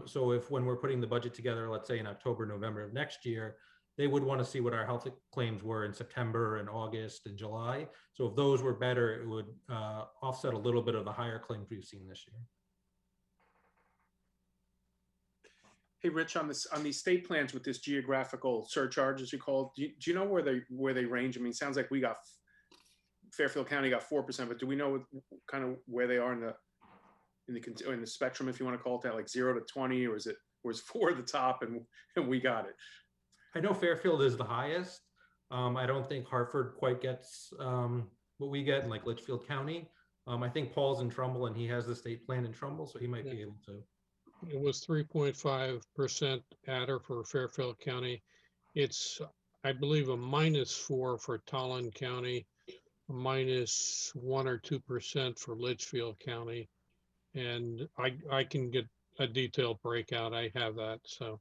So if when we're putting the budget together, let's say in October, November of next year, they would want to see what our health claims were in September and August and July. So if those were better, it would offset a little bit of the higher claims we've seen this year. Hey, Rich, on these state plans with this geographical surcharge, as you call it, do you know where they range? I mean, it sounds like we got Fairfield County got 4%, but do we know kind of where they are in the spectrum, if you want to call it that, like 0 to 20, or is 4 at the top and we got it? I know Fairfield is the highest. I don't think Hartford quite gets what we get in like Litchfield County. I think Paul's in Trumbull and he has the state plan in Trumbull, so he might be able to. It was 3.5% adder for Fairfield County. It's, I believe, a -4 for Tolland County, a -1 or 2% for Litchfield County. And I can get a detailed breakout. I have that, so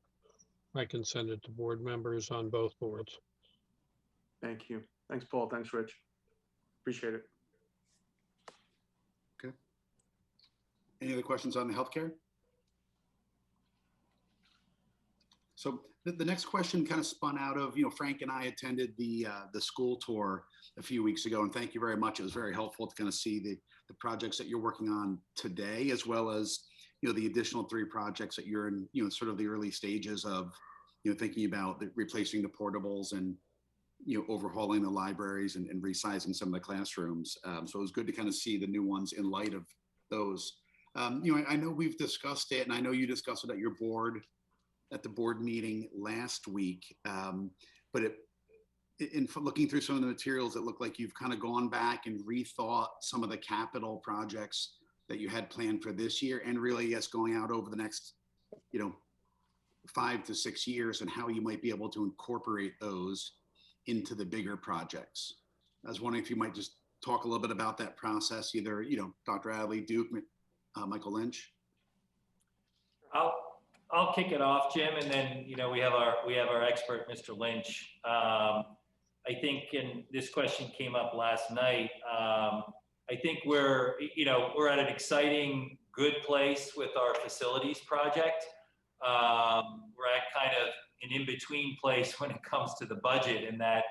I can send it to board members on both boards. Thank you. Thanks, Paul. Thanks, Rich. Appreciate it. Okay. Any other questions on the healthcare? So the next question kind of spun out of, Frank and I attended the school tour a few weeks ago, and thank you very much. It was very helpful to kind of see the projects that you're working on today, as well as, the additional 3 projects that you're in, sort of the early stages of, thinking about replacing the portables and, overhauling the libraries and resizing some of the classrooms. So it was good to kind of see the new ones in light of those. I know we've discussed it, and I know you discussed it at the board meeting last week. But in looking through some of the materials, it looked like you've kind of gone back and rethought some of the capital projects that you had planned for this year, and really, yes, going out over the next, 5 to 6 years, and how you might be able to incorporate those into the bigger projects. I was wondering if you might just talk a little bit about that process, either, Dr. Adley, Duke, Michael Lynch. I'll kick it off, Jim, and then we have our expert, Mr. Lynch. I think, and this question came up last night. I think we're at an exciting, good place with our facilities project. We're at kind of an in-between place when it comes to the budget, in that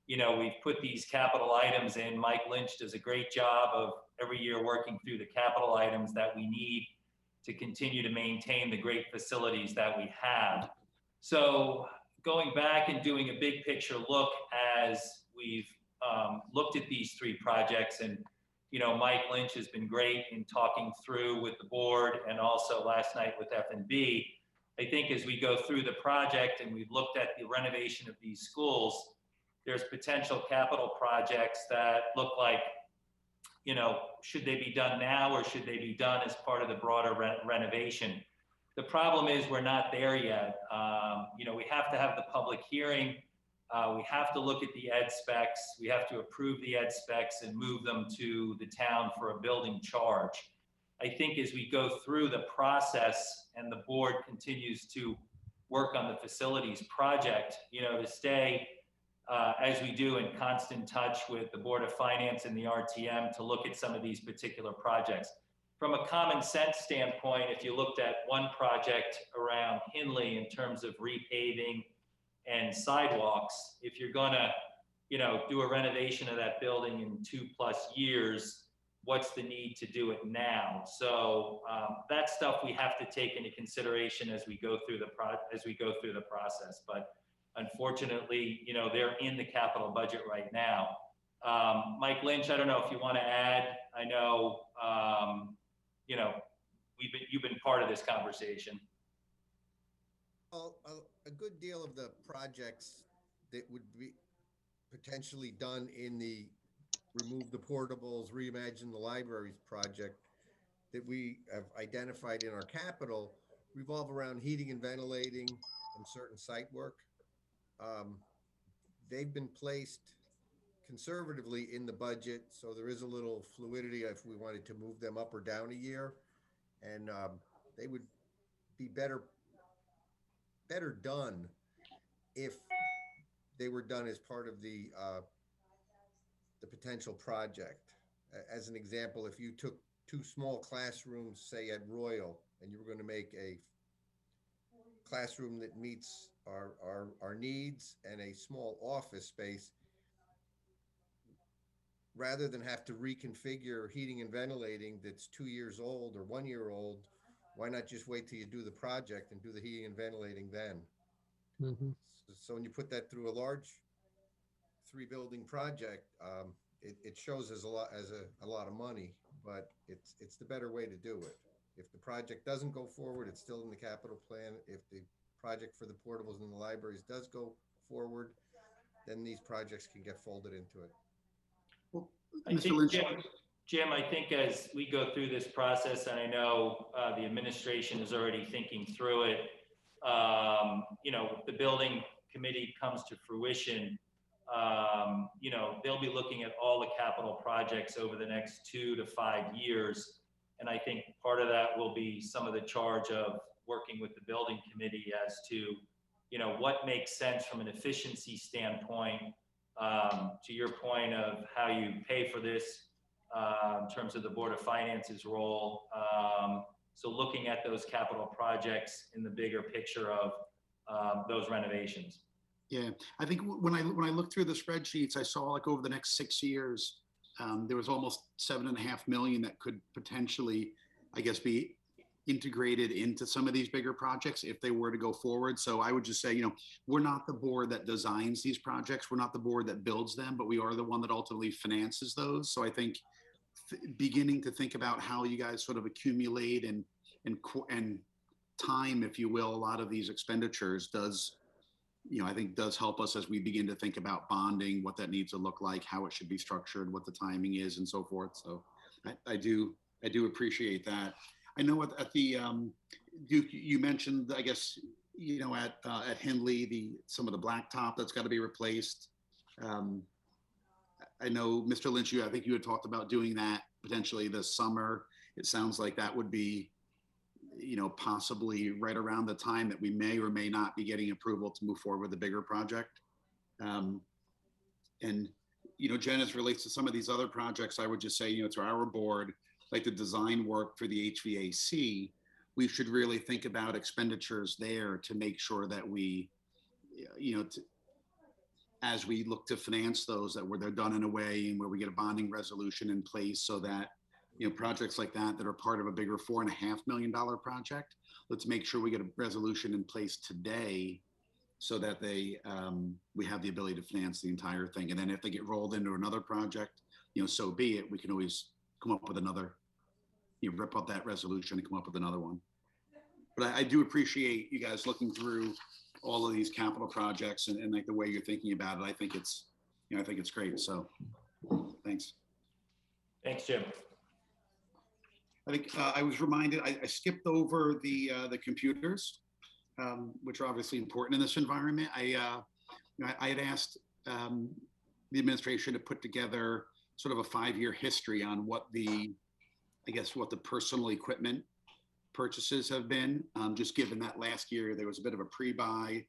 we've put these capital items in. Mike Lynch does a great job of every year working through the capital items that we need to continue to maintain the great facilities that we have. So going back and doing a big picture look as we've looked at these 3 projects, and Mike Lynch has been great in talking through with the board, and also last night with F&B. I think as we go through the project and we've looked at the renovation of these schools, there's potential capital projects that look like, should they be done now, or should they be done as part of the broader renovation? The problem is we're not there yet. We have to have the public hearing. We have to look at the ed specs. We have to approve the ed specs and move them to the town for a building charge. I think as we go through the process and the board continues to work on the facilities project, to stay as we do in constant touch with the Board of Finance and the RTM to look at some of these particular projects. From a common sense standpoint, if you looked at one project around Hindley in terms of repaving and sidewalks, if you're gonna, do a renovation of that building in 2+ years, what's the need to do it now? So that stuff we have to take into consideration as we go through the process. But unfortunately, they're in the capital budget right now. Mike Lynch, I don't know if you want to add. I know, you've been part of this conversation. Well, a good deal of the projects that would be potentially done in the remove the portables, reimagine the libraries project that we have identified in our capital revolve around heating and ventilating and certain site work. They've been placed conservatively in the budget, so there is a little fluidity if we wanted to move them up or down a year, and they would be better done if they were done as part of the potential project. As an example, if you took 2 small classrooms, say at Royal, and you were going to make a classroom that meets our needs and a small office space, rather than have to reconfigure heating and ventilating that's 2 years old or 1 year old, why not just wait till you do the project and do the heating and ventilating then? Mhm. So when you put that through a large 3-building project, it shows as a lot of money, but it's the better way to do it. If the project doesn't go forward, it's still in the capital plan. If the project for the portables in the libraries does go forward, then these projects can get folded into it. Well, I Mr. think, Lynch. Jim, I think as we go through this process, and I know the administration is already thinking through it, if the building committee comes to fruition, they'll be looking at all the capital projects over the next 2 to 5 years. And I think part of that will be some of the charge of working with the building committee as to, what makes sense from an efficiency standpoint, to your point of how you pay for this, in terms of the Board of Finance's role. So looking at those capital projects in the bigger picture of those renovations. Yeah, I think when I looked through the spreadsheets, I saw like over the next 6 years, there was almost 7.5 million that could potentially, I guess, be integrated into some of these bigger projects if they were to go forward. So I would just say, we're not the board that designs these projects. We're not the board that builds them, but we are the one that ultimately finances those. So I think beginning to think about how you guys sort of accumulate and time, if you will, a lot of these expenditures does, I think does help us as we begin to think about bonding, what that needs to look like, how it should be structured, what the timing is, and so forth. So I do appreciate that. I know at the Duke, you mentioned, I guess, at Hindley, some of the blacktop that's got to be replaced. I know, Mr. Lynch, I think you had talked about doing that potentially this summer. It sounds like that would be, possibly right around the time that we may or may not be getting approval to move forward with a bigger project. And, Jen, as relates to some of these other projects, I would just say, to our board, like the design work for the HVAC, we should really think about expenditures there to make sure that we, as we look to finance those, that they're done in a way and where we get a bonding resolution in place so that, projects like that are part of a bigger $4.5 million project, let's make sure we get a resolution in place today so that we have the ability to finance the entire thing. And then if they get rolled into another project, so be it. We can always come up with another, rip up that resolution and come up with another one. But I do appreciate you guys looking through all of these capital projects and like the way you're thinking about it. I think it's, I think it's great. So thanks. Thanks, Jim. I think I was reminded, I skipped over the computers, which are obviously important in this environment. I had asked the administration to put together sort of a 5-year history on what the personal equipment purchases have been, just given that last year there was a bit of a pre-buy,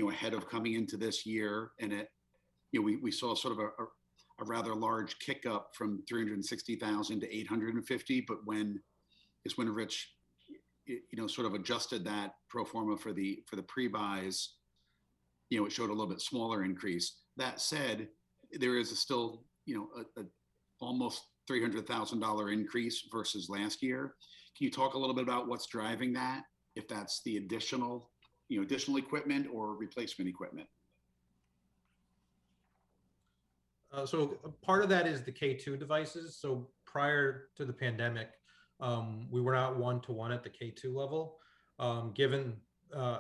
ahead of coming into this year, and we saw sort of a rather large kick up from 360,000 to 850. But when Rich, sort of adjusted that pro forma for the pre-buys, it showed a little bit smaller increase. That said, there is still, a almost $300,000 increase versus last year. Can you talk a little bit about what's driving that? If that's the additional equipment or replacement equipment? So part of that is the K2 devices. So prior to the pandemic, we were not one-to-one at the K2 level. Given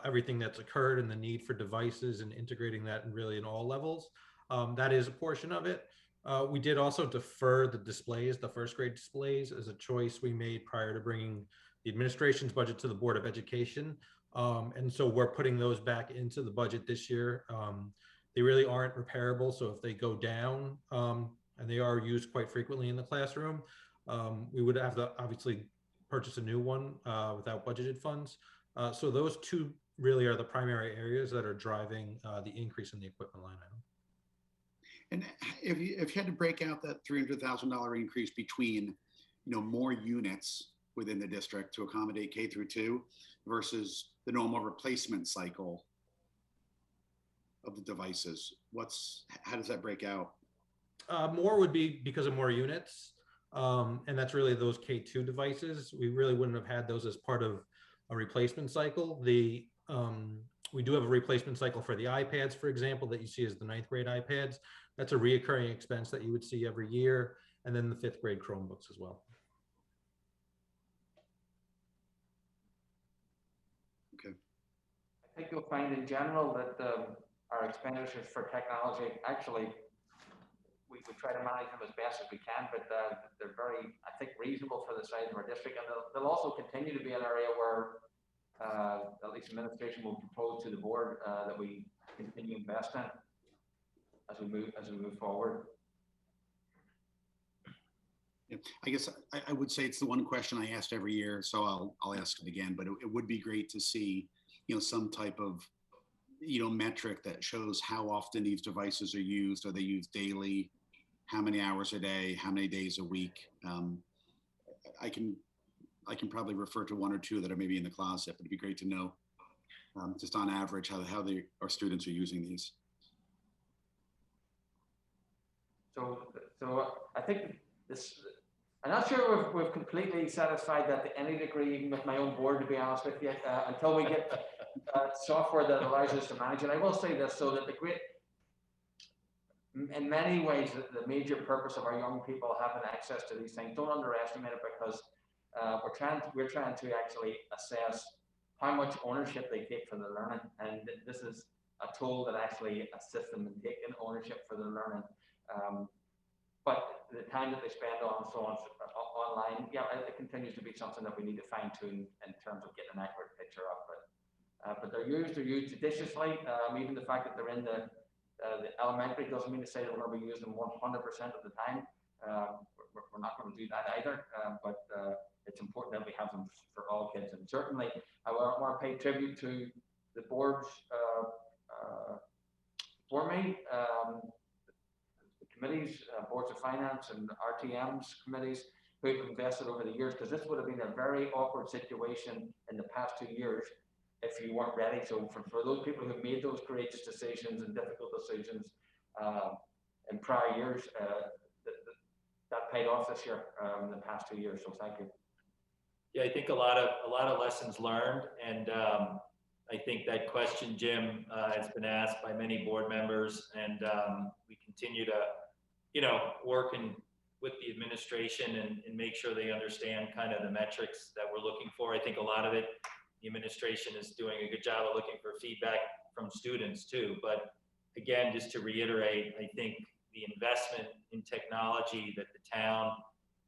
everything that's occurred and the need for devices and integrating that really in all levels, that is a portion of it. We did also defer the displays, the first grade displays, as a choice we made prior to bringing the administration's budget to the Board of Education. And so we're putting those back into the budget this year. They really aren't repairable. So if they go down, and they are used quite frequently in the classroom, we would have to obviously purchase a new one without budgeted funds. So those two really are the primary areas that are driving the increase in the equipment line item. And if you had to break out that $300,000 increase between, more units within the district to accommodate K through 2 versus the normal replacement cycle of the devices, how does that break out? More would be because of more units. And that's really those K2 devices. We really wouldn't have had those as part of a replacement cycle. We do have a replacement cycle for the iPads, for example, that you see as the 9th grade iPads. That's a reoccurring expense that you would see every year. And then the 5th grade Chromebooks as well. Okay. I think you'll find in general that our expenditures for technology, actually, we try to manage them as best as we can, but they're very, I think, reasonable for the size of our district. And they'll also continue to be an area where at least administration will propose to the board that we continue to invest in as we move forward. Yeah, I guess I would say it's the one question I asked every year, so I'll ask it again. But it would be great to see, some type of, metric that shows how often these devices are used. Are they used daily? how many hours a day, how many days a week. I can probably refer to one or two that are maybe in the closet, but it'd be great to know just on average how our students are using these. So I think this, I'm not sure we've completely satisfied that to any degree, even with my own board, to be honest with you, until we get software that allows us to manage it. I will say this, so that in many ways, the major purpose of our young people having access to these things, don't underestimate it, because we're trying to actually assess how much ownership they take for their learning, and this is a tool that actually assists them in taking ownership for their learning. But the time that they spend on so on online, yeah, it continues to be something that we need to fine tune in terms of getting an accurate picture of. But they're used judiciously. Even the fact that they're in the elementary doesn't mean to say that we're going to be using them 100% of the time. We're not going to do that either. But it's important that we have them for all kids. And certainly, I want to pay tribute to the boards for me. Committees, boards of finance and RTMs committees who've invested over the years, because this would have been a very awkward situation in the past 2 years if you weren't ready. So for those people who made those courageous decisions and difficult decisions in prior years, that paid off this year in the past 2 years. So thank you. Yeah, I think a lot of lessons learned, and I think that question, Jim, has been asked by many board members, and we continue to, work with the administration and make sure they understand kind of the metrics that we're looking for. I think a lot of it, the administration is doing a good job of looking for feedback from students too. But again, just to reiterate, I think the investment in technology that the town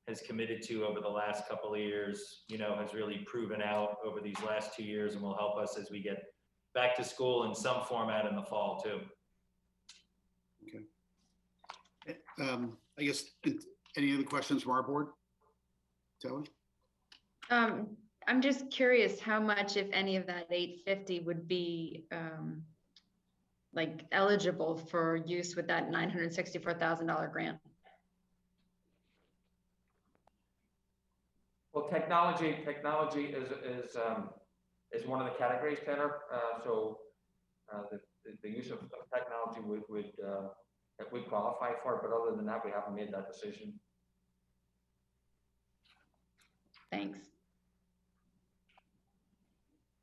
has committed to over the last couple of years, has really proven out over these last 2 years, and will help us as we get back to school in some format in the fall too. Okay. I guess, any other questions from our board? Kelly? I'm just curious how much, if any, of that 850 would be like eligible for use with that $964,000 grant. Well, technology is one of the categories, Taylor. So the use of technology would qualify for it, but other than that, we haven't made that decision. Thanks.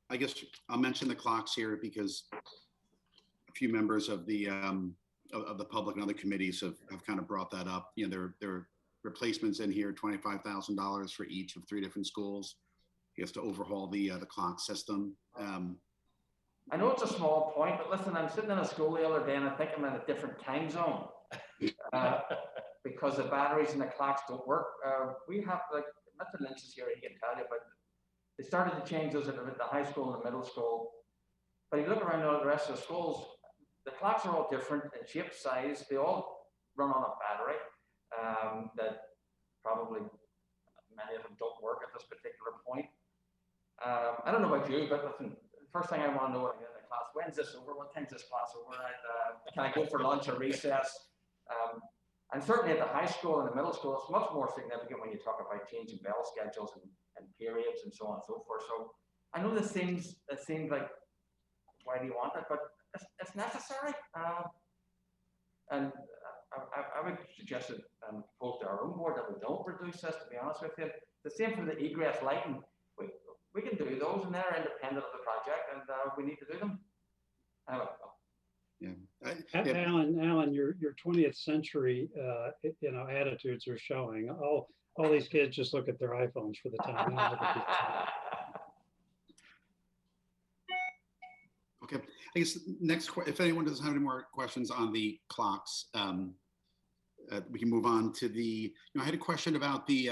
I guess I'll mention the clocks here because a few members of the public and other committees have kind of brought that up. There are replacements in here, $25,000 for each of 3 different schools. I guess to overhaul the clock system. I know it's a small point, but listen, I'm sitting in a school the other day and I think I'm in a different time zone because the batteries and the clocks don't work. We have, like, Mr. Lynch is here, he can tell you, but they started to change those at the high school and the middle school. But you look around all the rest of the schools, the clocks are all different in shape, size. They all run on a battery that probably many of them don't work at this particular point. I don't know about you, but listen, the first thing I want to know when I get in the class, when's this over? What time's this class over? Can I go for lunch or recess? And certainly at the high school and the middle school, it's much more significant when you talk about changing bell schedules and periods and so on and so forth. So I know this seems like, why do you want it? But it's necessary. And I would suggest that both to our own board that we don't reduce this, to be honest with you. The same for the egress lighting. We can do those, and they're independent of the project, and we need to do them. Anyway. Yeah. Alan, your 20th century, attitudes are showing. All these kids just look at their iPhones for the time. Okay, I guess if anyone doesn't have any more questions on the clocks, we can move on to the, I had a question about the,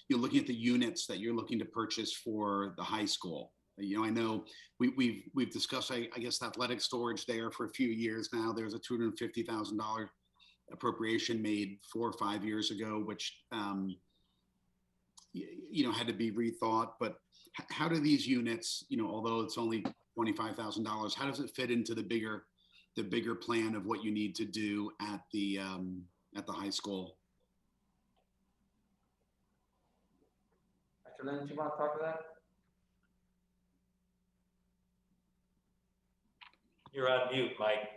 looking at the units that you're looking to purchase for the high school. I know we've discussed, I guess, athletic storage there for a few years now. There's a $250,000 appropriation made 4 or 5 years ago, which, had to be rethought. But how do these units, although it's only $25,000, how does it fit into the bigger plan of what you need to do at the at the high school. Mr. Lynn, do you want to talk to that? You're on mute, Mike.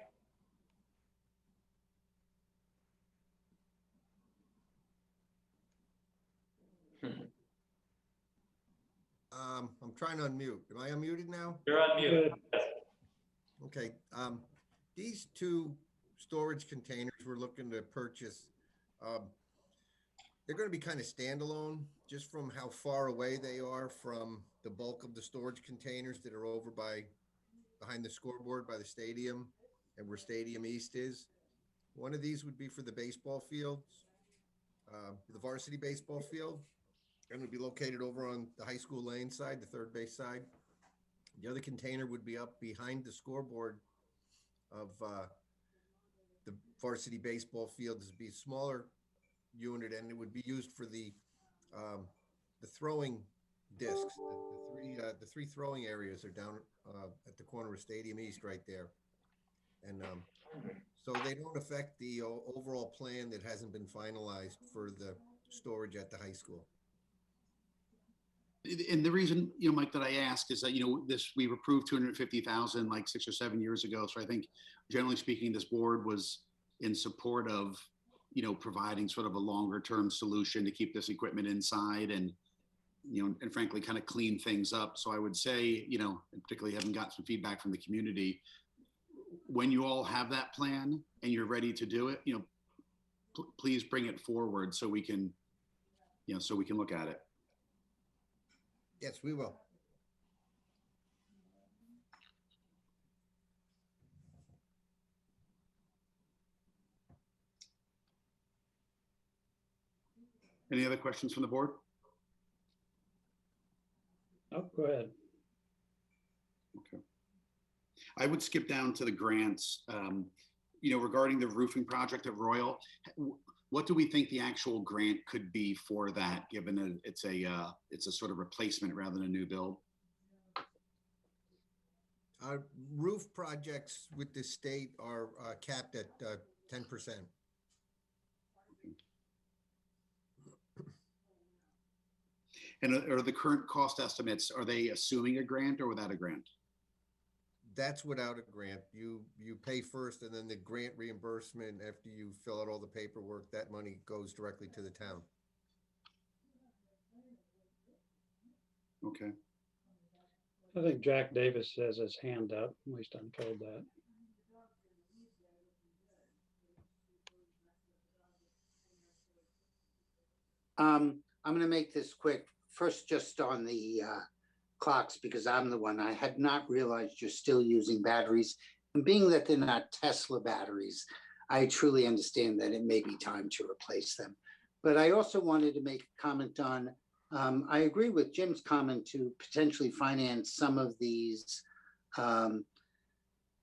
I'm trying to unmute. Am I unmuted now? You're on mute. Good. Okay, these two storage containers we're looking to purchase, they're gonna be kind of standalone, just from how far away they are from the bulk of the storage containers that are over behind the scoreboard by the stadium and where Stadium East is. One of these would be for the baseball fields, the varsity baseball field, and would be located over on the high school lane side, the third base side. The other container would be up behind the scoreboard of the varsity baseball field. This would be a smaller unit, and it would be used for the throwing discs. The three throwing areas are down at the corner of Stadium East, right there, and so they don't affect the overall plan that hasn't been finalized for the storage at the high school. And the reason, Mike, that I ask is that, we've approved 250,000 like 6 or 7 years ago. So I think generally speaking, this board was in support of, providing sort of a longer term solution to keep this equipment inside and, and frankly, kind of clean things up. So I would say, and particularly having got some feedback from the community, when you all have that plan and you're ready to do it, please bring it forward so we can, so we can look at it. Yes, we will. Any other questions from the board? Oh, go ahead. Okay. I would skip down to the grants. Regarding the roofing project at Royal, what do we think the actual grant could be for that, given that it's a sort of replacement rather than a new build? Roof projects with the state are capped at 10%. And are the current cost estimates, are they assuming a grant or without a grant? That's without a grant. You pay first, and then the grant reimbursement, after you fill out all the paperwork, that money goes directly to the town. Okay. I think Jack Davis has his hand up, at least I'm told that. I'm going to make this quick. First, just on the clocks, because I'm the one, I had not realized you're still using batteries. And being that they're not Tesla batteries, I truly understand that it may be time to replace them. But I also wanted to make a comment on, I agree with Jim's comment to potentially finance some of these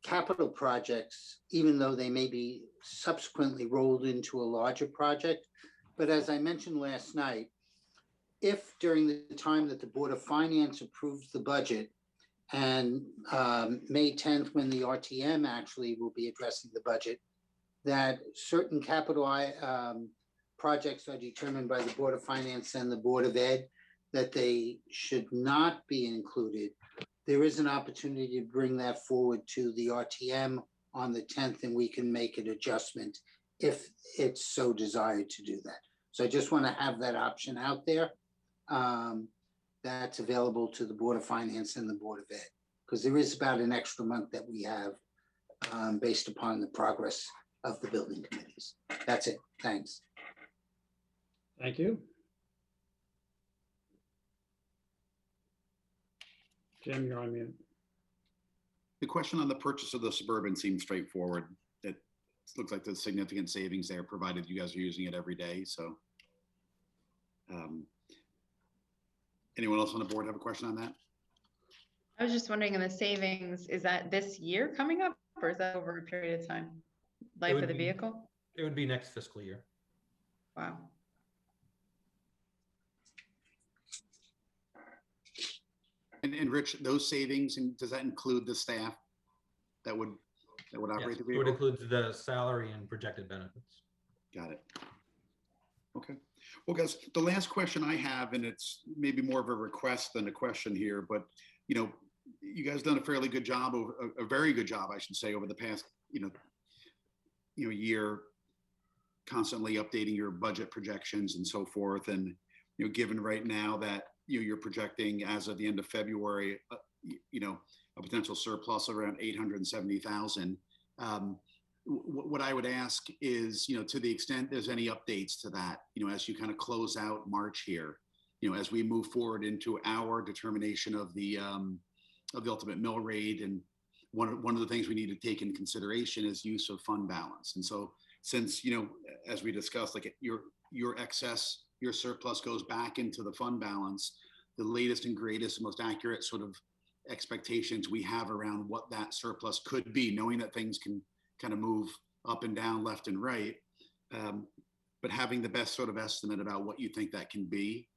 capital projects, even though they may be subsequently rolled into a larger project. But as I mentioned last night, if during the time that the Board of Finance approves the budget and May 10th, when the RTM actually will be addressing the budget, that certain capital projects are determined by the Board of Finance and the Board of Ed, that they should not be included, there is an opportunity to bring that forward to the RTM on the 10th, and we can make an adjustment if it's so desired to do that. So I just want to have that option out there. That's available to the Board of Finance and the Board of Ed, because there is about an extra month that we have based upon the progress of the building committees. That's it. Thanks. Thank you. Jim, you're on mute. The question on the purchase of the Suburban seems straightforward. It looks like there's significant savings there, provided you guys are using it every day. So anyone else on the board have a question on that? I was just wondering, in the savings, is that this year coming up, or is that over a period of time? Life of the vehicle? It would be next fiscal year. Wow. And Rich, those savings, and does that include the staff that would operate Yes, the it would vehicle? include the salary and projected benefits. Got it. Okay. Well, guys, the last question I have, and it's maybe more of a request than a question here, but you guys done a fairly good job, a very good job, I should say, over the past year, constantly updating your budget projections and so forth. And given right now that you're projecting as of the end of February, a potential surplus of around 870,000. What I would ask is, to the extent there's any updates to that, as you kind of close out March here, as we move forward into our determination of the ultimate mill rate, and one of the things we need to take into consideration is use of fund balance. And so, since as we discussed, like your excess, your surplus goes back into the fund balance, the latest and greatest, most accurate sort of expectations we have around what that surplus could be, knowing that things can kind of move up and down, left and right, but having the best sort of estimate about what you think that can be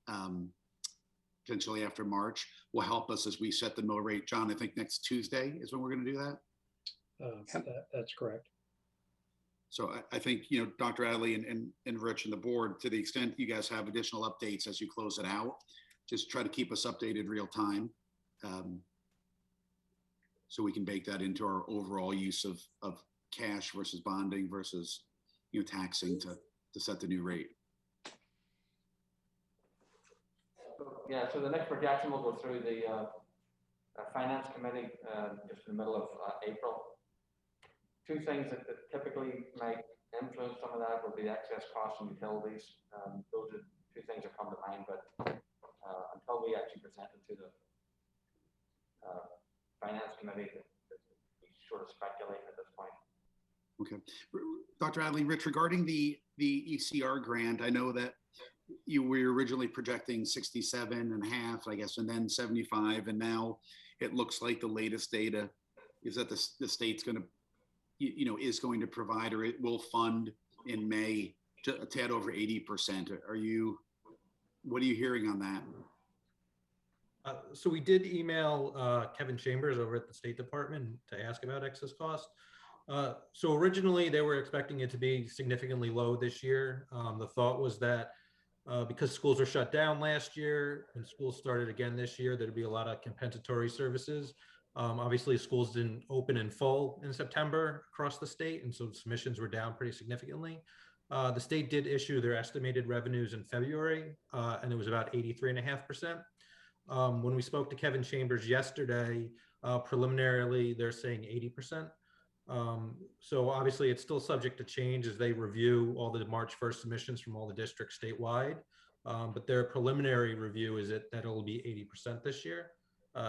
potentially after March will help us as we set the mill rate. John, I think next Tuesday is when we're going to do that. That's correct. So I think, Dr. Adley and Rich and the board, to the extent you guys have additional updates as you close it out, just try to keep us updated real time. So we can bake that into our overall use of cash versus bonding versus taxing to set the new rate. Yeah, so the next projection will go through the finance committee just in the middle of April. Two things that typically might influence some of that will be excess costs and utilities. Those are two things that come to mind, but until we actually present it to the finance committee, we sort of speculate at this point. Okay. Dr. Adley, Rich, regarding the ECR grant, I know that you were originally projecting 67.5, I guess, and then 75, and now it looks like the latest data is that the state's going to, is going to provide, or it will fund in May a tad over 80%. What are you hearing on that? So we did email Kevin Chambers over at the State Department to ask about excess cost. So originally they were expecting it to be significantly low this year. The thought was that because schools were shut down last year and schools started again this year, there'd be a lot of compensatory services. Obviously schools didn't open in full in September across the state, and so submissions were down pretty significantly. The state did issue their estimated revenues in February, and it was about 83.5%. When we spoke to Kevin Chambers yesterday, preliminarily they're saying 80%. So obviously it's still subject to change as they review all the March 1st submissions from all the districts statewide. But their preliminary review is that it'll be 80% this year.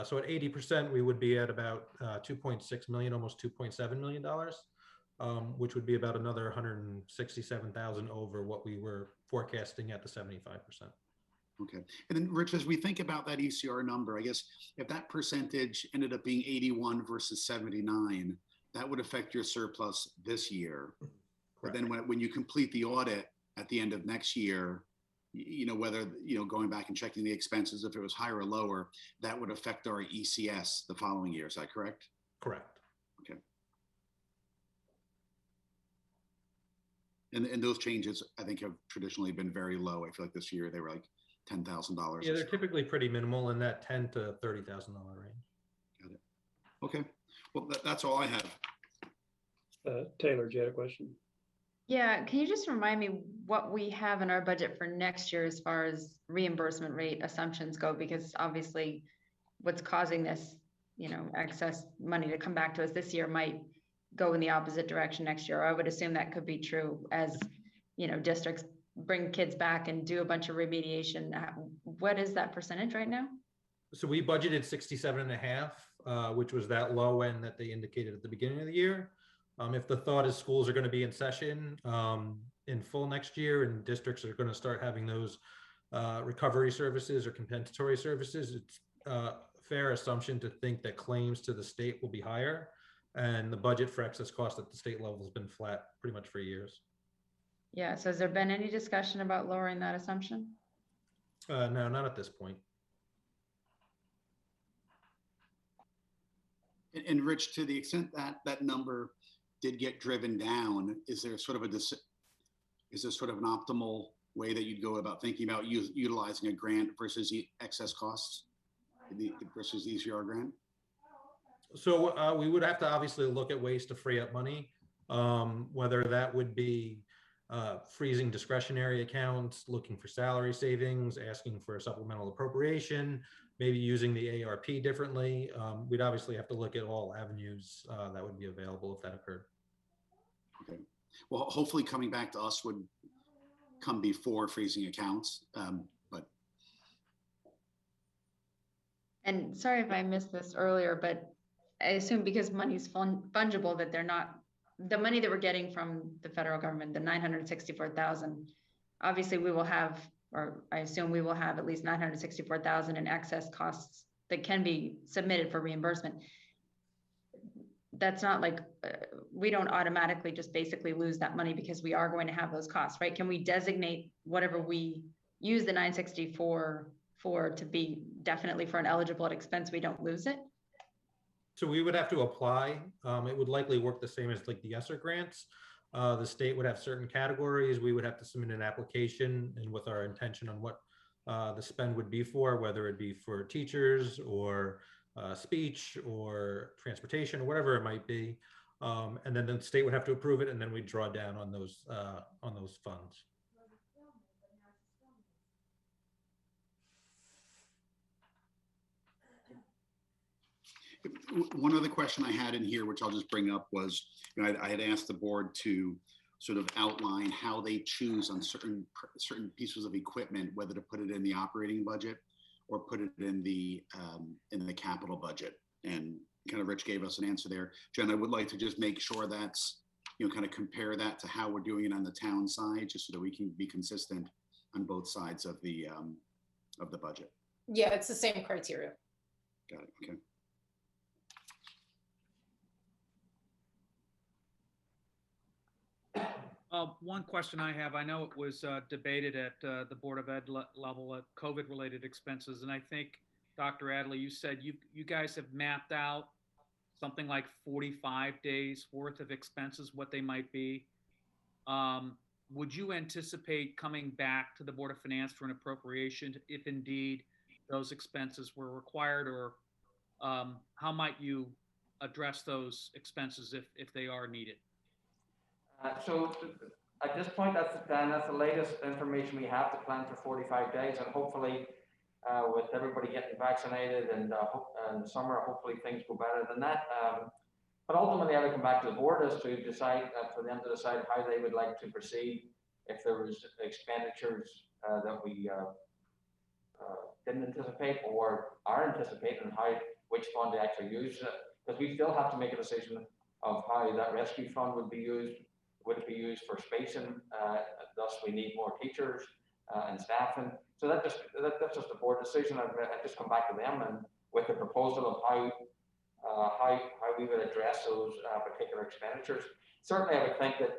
So at 80%, we would be at about 2.6 million, almost $2.7 million, which would be about another 167,000 over what we were forecasting at the 75%. Okay. And then Rich, as we think about that ECR number, I guess if that percentage ended up being 81 versus 79, that would affect your surplus this year. But then when you complete the audit at the end of next year, whether, going back and checking the expenses, if it was higher or lower, that would affect our ECS the following year. Is that correct? Correct. Okay. And those changes, I think, have traditionally been very low. I feel like this year they were like $10,000. Yeah, they're typically pretty minimal in that $10,000 to $30,000 range. Got it. Okay. Well, that's all I have. Taylor, do you have a question? Yeah, can you just remind me what we have in our budget for next year as far as reimbursement rate assumptions go? Because obviously what's causing this, excess money to come back to us this year might go in the opposite direction next year. I would assume that could be true as, districts bring kids back and do a bunch of remediation. What is that percentage right now? So we budgeted 67.5, which was that low end that they indicated at the beginning of the year. If the thought is schools are going to be in session in full next year and districts are going to start having those recovery services or compensatory services, it's a fair assumption to think that claims to the state will be higher. And the budget for excess cost at the state level has been flat pretty much for years. Yeah, so has there been any discussion about lowering that assumption? No, not at this point. And Rich, to the extent that that number did get driven down, is there sort of is this sort of an optimal way that you'd go about thinking about utilizing a grant versus excess costs versus the ECR grant? So we would have to obviously look at ways to free up money, whether that would be freezing discretionary accounts, looking for salary savings, asking for a supplemental appropriation, maybe using the ARP differently. We'd obviously have to look at all avenues that would be available if that occurred. Okay. Well, hopefully coming back to us would come before freezing accounts, but. And sorry if I missed this earlier, but I assume because money's fungible that they're not, the money that we're getting from the federal government, the 964,000, obviously we will have, or I assume we will have at least 964,000 in excess costs that can be submitted for reimbursement. That's not like, we don't automatically just basically lose that money because we are going to have those costs, right? Can we designate whatever we use the 964 for to be definitely for an eligible expense, we don't lose it? So we would have to apply. It would likely work the same as like the ESSER grants. The state would have certain categories. We would have to submit an application and with our intention on what the spend would be for, whether it be for teachers or speech or transportation or whatever it might be. And then the state would have to approve it, and then we'd draw down on those funds. One other question I had in here, which I'll just bring up, was, you know, I had asked the board to sort of outline how they choose on certain pieces of equipment, whether to put it in the operating budget or put it in the capital budget. And kind of Rich gave us an answer there. Jen, I would like to just make sure that's, you know, kind of compare that to how we're doing it on the town side, just so that we can be consistent on both sides of the budget. Yeah, it's the same criteria. Got it. Okay. One question I have, I know it was debated at the Board of Ed level at COVID-related expenses, and I think, Dr. Adley, you said you guys have mapped out something like 45 days worth of expenses, what they might be. Would you anticipate coming back to the Board of Finance for an appropriation if indeed those expenses were required, or how might you address those expenses if they are needed? So at this point, that's the latest information we have to plan for 45 days, and hopefully with everybody getting vaccinated and in the summer, hopefully things go better than that. But ultimately, I would come back to the board as to decide, for them to decide how they would like to proceed if there was expenditures that we didn't anticipate or are anticipating, and which fund they actually use. Because we still have to make a decision of how that rescue fund would be used. Would it be used for spacing? Thus, we need more teachers and staffing. So that's just a board decision. I've just come back to them and with the proposal of how we would address those particular expenditures. Certainly, I would think that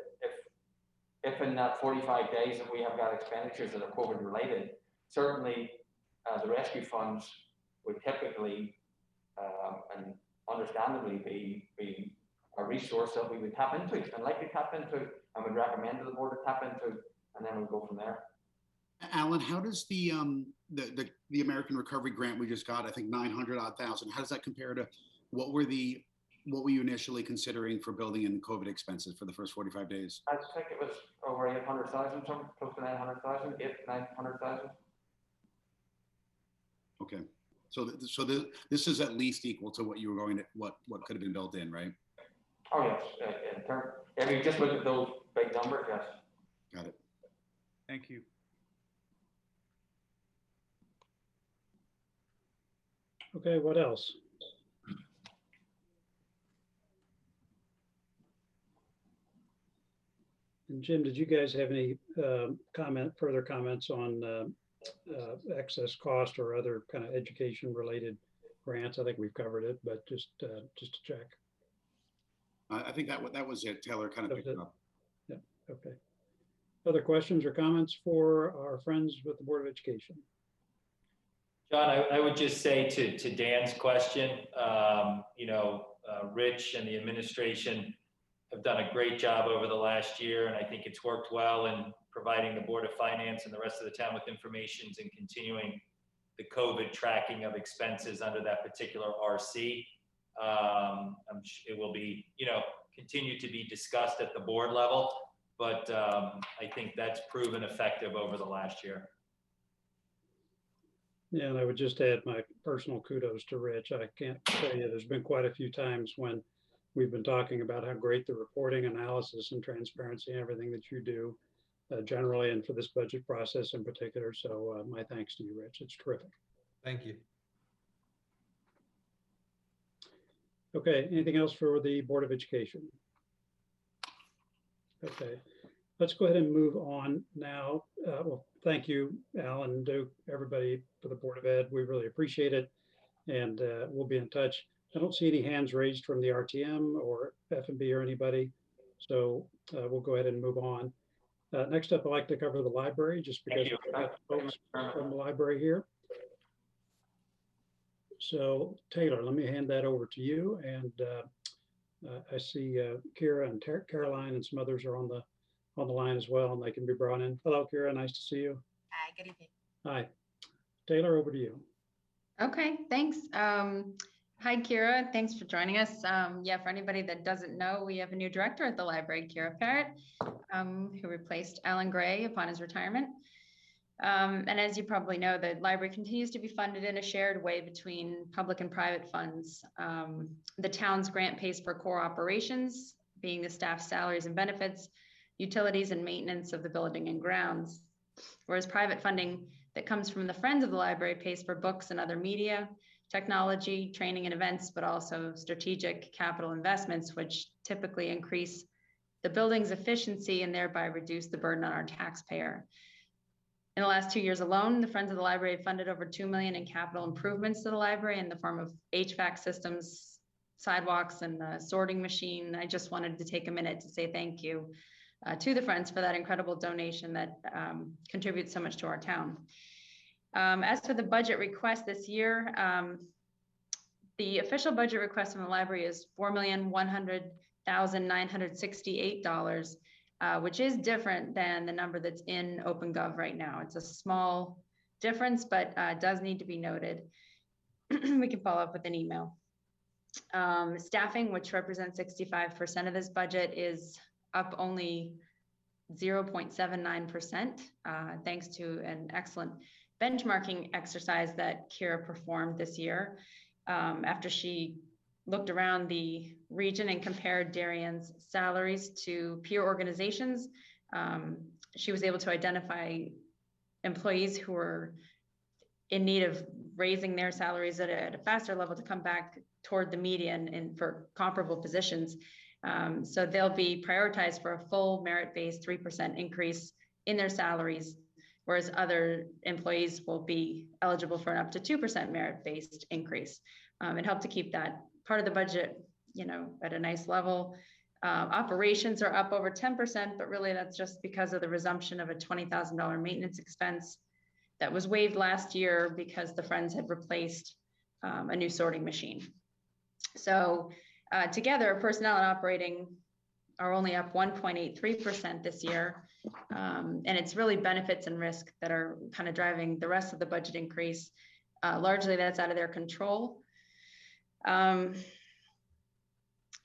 if in that 45 days that we have got expenditures that are COVID related, certainly the rescue funds would typically and understandably be a resource that we would tap into and likely tap into and would recommend to the board to tap into, and then we'll go from there. Alan, how does the American Recovery Grant we just got, I think 900,000, how does that compare to what were you initially considering for building in COVID expenses for the first 45 days? I think it was over 800,000, close to 900,000, 900,000. Okay, so this is at least equal to what you were going to what could have been built in, right? Oh yes, if you just look at those big numbers, yes. Got it. Thank you. Okay, what else? And Jim, did you guys have any further comments on excess cost or other kind of education related grants? I think we've covered it, but just to check. I think that was it. Taylor kind of picked it up. Yeah, okay. Other questions or comments for our friends with the Board of Education? John, I would just say to Dan's question, Rich and the administration have done a great job over the last year, and I think it's worked well in providing the Board of Finance and the rest of the town with information and continuing the COVID tracking of expenses under that particular RC. It will be, continue to be discussed at the board level, but I think that's proven effective over the last year. Yeah, and I would just add my personal kudos to Rich. I can't tell you, there's been quite a few times when we've been talking about how great the reporting, analysis, and transparency and everything that you do generally, and for this budget process in particular. So my thanks to you, Rich. It's terrific. Thank you. Okay, anything else for the Board of Education? Okay, let's go ahead and move on now. Well, thank you, Alan, Duke, everybody for the Board of Ed. We really appreciate it, and we'll be in touch. I don't see any hands raised from the RTM or F&B or anybody, so we'll go ahead and move on. Next up, I'd like to cover the library, just because we've got folks from the library here. So Taylor, let me hand that over to you. And I see Kira and Caroline and some others are on the line as well, and they can be brought in. Hello, Kira, nice to see you. Hi, good evening. Hi. Taylor, over to you. Okay, thanks. Hi, Kira. Thanks for joining us. Yeah, for anybody that doesn't know, we have a new director at the library, Kira Parrott, who replaced Alan Gray upon his retirement. And as you probably know, the library continues to be funded in a shared way between public and private funds. The town's grant pays for core operations, being the staff's salaries and benefits, utilities and maintenance of the building and grounds, whereas private funding that comes from the Friends of the Library pays for books and other media, technology, training and events, but also strategic capital investments, which typically increase the building's efficiency and thereby reduce the burden on our taxpayer. In the last 2 years alone, the Friends of the Library have funded over $2 million in capital improvements to the library in the form of HVAC systems, sidewalks, and a sorting machine. I just wanted to take a minute to say thank you to the Friends for that incredible donation that contributes so much to our town. As for the budget request this year, the official budget request from the library is $4,100,968, which is different than the number that's in OpenGov right now. It's a small difference, but does need to be noted. We can follow up with an email. Staffing, which represents 65% of this budget, is up only 0.79%, thanks to an excellent benchmarking exercise that Kira performed this year after she looked around the region and compared Darien's salaries to peer organizations. She was able to identify employees who were in need of raising their salaries at a faster level to come back toward the median and for comparable positions. So they'll be prioritized for a full merit-based 3% increase in their salaries, whereas other employees will be eligible for an up to 2% merit-based increase. It helped to keep that part of the budget, at a nice level. Operations are up over 10%, but really that's just because of the resumption of a $20,000 maintenance expense that was waived last year because the Friends had replaced a new sorting machine. So together, personnel and operating are only up 1.83% this year. And it's really benefits and risk that are kind of driving the rest of the budget increase. Largely that's out of their control.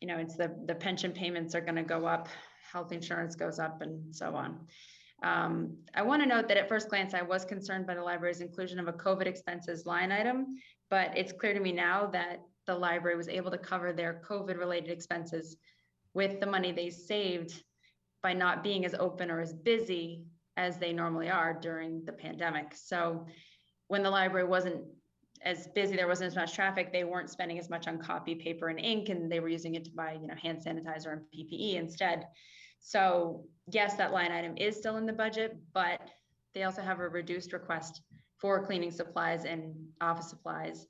It's the pension payments are going to go up, health insurance goes up, and so on. I want to note that at first glance, I was concerned by the library's inclusion of a COVID expenses line item, but it's clear to me now that the library was able to cover their COVID-related expenses with the money they saved by not being as open or as busy as they normally are during the pandemic. So when the library wasn't as busy, there wasn't as much traffic, they weren't spending as much on copy, paper, and ink, and they were using it to buy, hand sanitizer and PPE instead. So yes, that line item is still in the budget, but they also have a reduced request for cleaning supplies and office supplies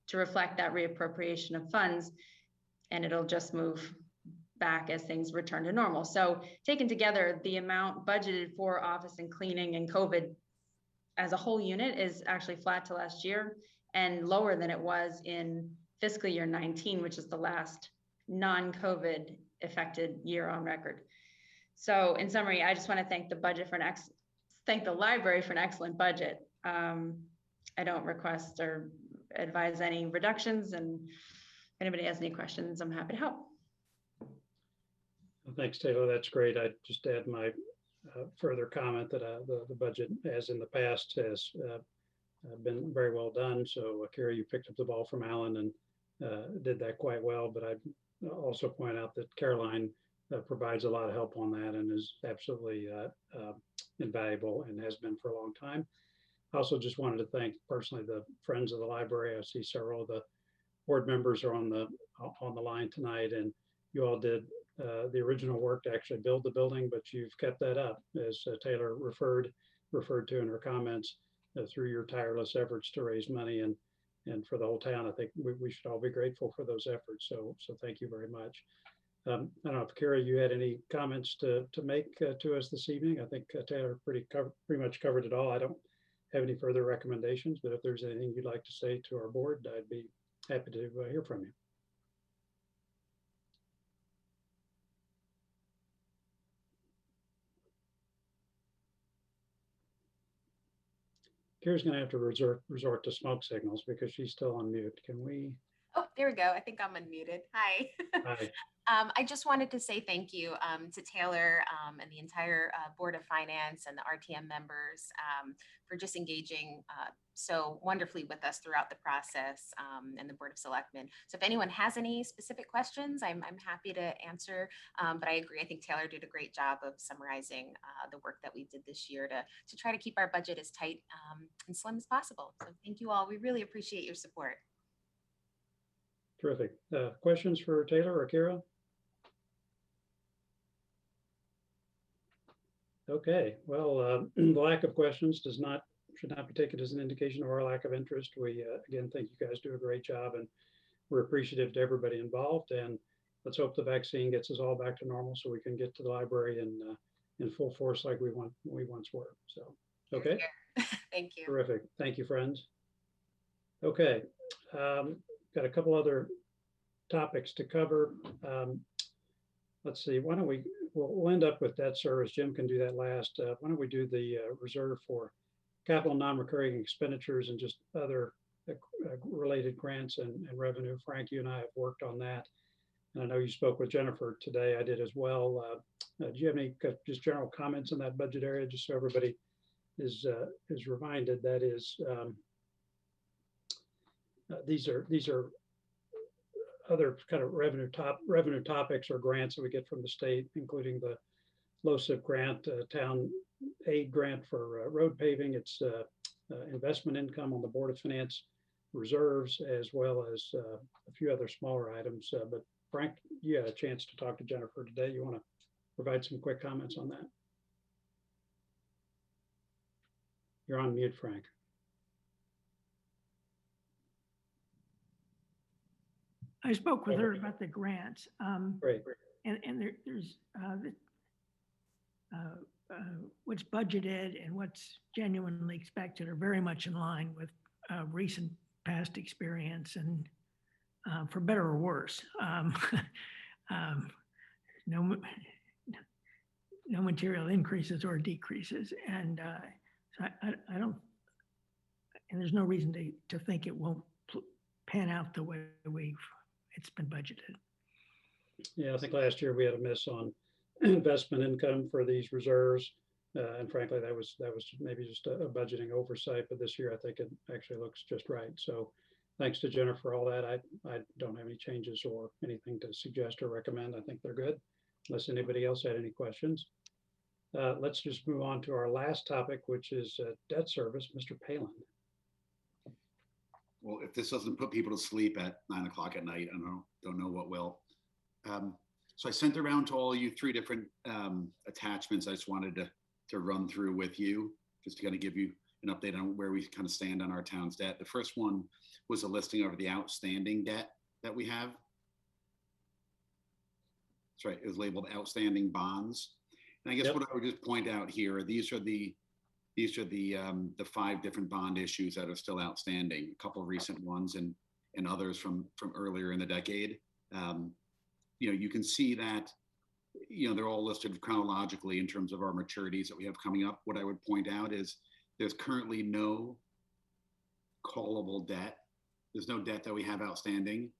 to reflect that reappropriation of funds, and it'll just move back as things return to normal. So taken together, the amount budgeted for office and cleaning and COVID as a whole unit is actually flat to last year and lower than it was in fiscal year 19, which is the last non-COVID affected year on record. So in summary, I just want to thank the thank the library for an excellent budget. I don't request or advise any reductions, and if anybody has any questions, I'm happy to help. Thanks, Taylor. That's great. I'd just add my further comment that the budget, as in the past, has been very well done. So, Kara, you picked up the ball from Alan and did that quite well. But I'd also point out that Caroline provides a lot of help on that and is absolutely invaluable and has been for a long time. I also just wanted to thank personally the Friends of the Library. I see several of the board members are on the line tonight, and you all did the original work to actually build the building, but you've kept that up, as Taylor referred to in her comments, through your tireless efforts to raise money and for the whole town. I think we should all be grateful for those efforts. So thank you very much. I don't know if Kara, you had any comments to make to us this evening. I think Taylor pretty much covered it all. I don't have any further recommendations, but if there's anything you'd like to say to our board, I'd be happy to hear from you. Kara's going to have to resort to smoke signals because she's still on mute. Can we? Oh, there we go. I think I'm unmuted. Hi. Hi. I just wanted to say thank you to Taylor and the entire Board of Finance and the RTM members for just engaging so wonderfully with us throughout the process, and the Board of Selectmen. So if anyone has any specific questions, I'm happy to answer. But I agree. I think Taylor did a great job of summarizing the work that we did this year to try to keep our budget as tight and slim as possible. So thank you all. We really appreciate your support. Terrific. Questions for Taylor or Kara? Okay, well, the lack of questions should not be taken as an indication of our lack of interest. We again think you guys do a great job, and we're appreciative to everybody involved. And let's hope the vaccine gets us all back to normal so we can get to the library in full force like we once were. So, okay. Thank you. Terrific. Thank you, friends. Okay, got a couple other topics to cover. Let's see. Why don't we'll end up with debt service. Jim can do that last. Why don't we do the reserve for capital non-recurring expenditures and just other related grants and revenue. Frank, you and I have worked on that. And I know you spoke with Jennifer today. I did as well. Do you have any just general comments on that budget area, just so everybody is reminded? That is, these are other kind of revenue topics or grants that we get from the state, including the LoCIP grant, town aid grant for road paving. It's investment income on the Board of Finance reserves, as well as a few other smaller items. But Frank, you had a chance to talk to Jennifer today. You want to provide some quick comments on that? You're on mute, Frank. I spoke with her about the grants. Great. And there's what's budgeted and what's genuinely expected are very much in line with recent past experience, and for better or worse. No material increases or decreases, and so I don't, and there's no reason to think it won't pan out the way it's been budgeted. Yeah, I think last year we had a miss on investment income for these reserves. And frankly, that was maybe just a budgeting oversight, but this year I think it actually looks just right. So thanks to Jennifer for all that. I don't have any changes or anything to suggest or recommend. I think they're good, unless anybody else had any questions. Let's just move on to our last topic, which is debt service. Mr. Palin. Well, if this doesn't put people to sleep at 9 o'clock at night, I don't know what will. So I sent around to all you 3 different attachments. I just wanted to run through with you, just to kind of give you an update on where we kind of stand on our town's debt. The first one was a listing of the outstanding debt that we have. That's right, it was labeled outstanding bonds. And I guess what I would just point out here, these are the 5 different bond issues that are still outstanding, a couple of recent ones and others from earlier in the decade. you can see that, they're all listed chronologically in terms of our maturities that we have coming up. What I would point out is there's currently no callable debt. There's no debt that we have outstanding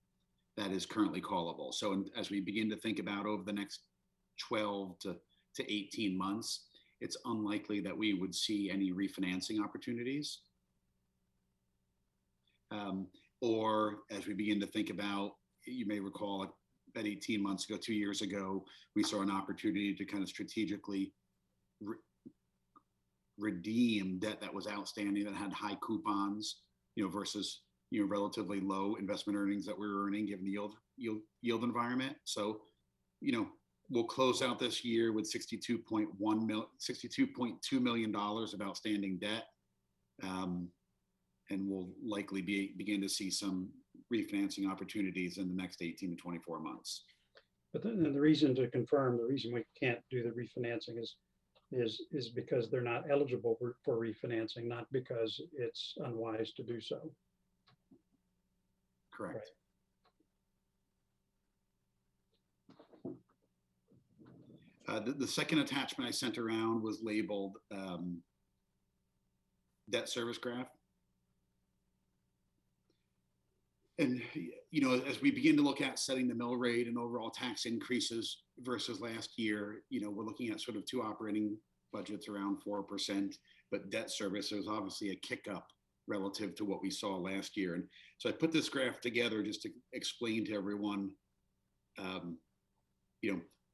that is currently callable. So as we begin to think about over the next 12 to 18 months, it's unlikely that we would see any refinancing opportunities. Or as we begin to think about, you may recall about 18 months ago, 2 years ago, we saw an opportunity to kind of strategically redeem debt that was outstanding that had high coupons, versus relatively low investment earnings that we were earning given the yield environment. So, we'll close out this year with $62.2 million of outstanding debt, and we'll likely begin to see some refinancing opportunities in the next 18 to 24 months. But then the reason to confirm, the reason we can't do the refinancing is because they're not eligible for refinancing, not because it's unwise to do so. Correct. Right. The second attachment I sent around was labeled debt service graph. And, as we begin to look at setting the mill rate and overall tax increases versus last year, we're looking at sort of two operating budgets around 4%, but debt service is obviously a kick up relative to what we saw last year. And so I put this graph together just to explain to everyone,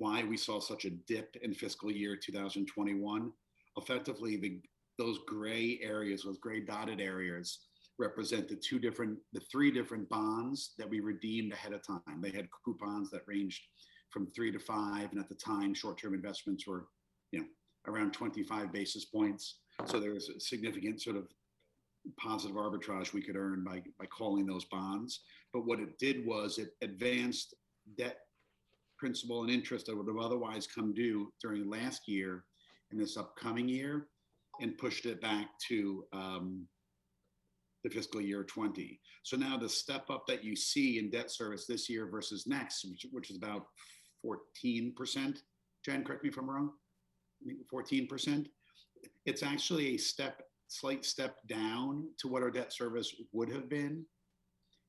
why we saw such a dip in fiscal year 2021. Effectively, those gray areas, those gray dotted areas, represent the three different bonds that we redeemed ahead of time. They had coupons that ranged from 3 to 5, and at the time, short-term investments were, around 25 basis points. So there was a significant sort of positive arbitrage we could earn by calling those bonds. But what it did was it advanced debt principal and interest that would have otherwise come due during last year and this upcoming year, and pushed it back to the fiscal year 20. So now the step up that you see in debt service this year versus next, which is about 14%, Jen, correct me if I'm wrong, 14%, it's actually a slight step down to what our debt service would have been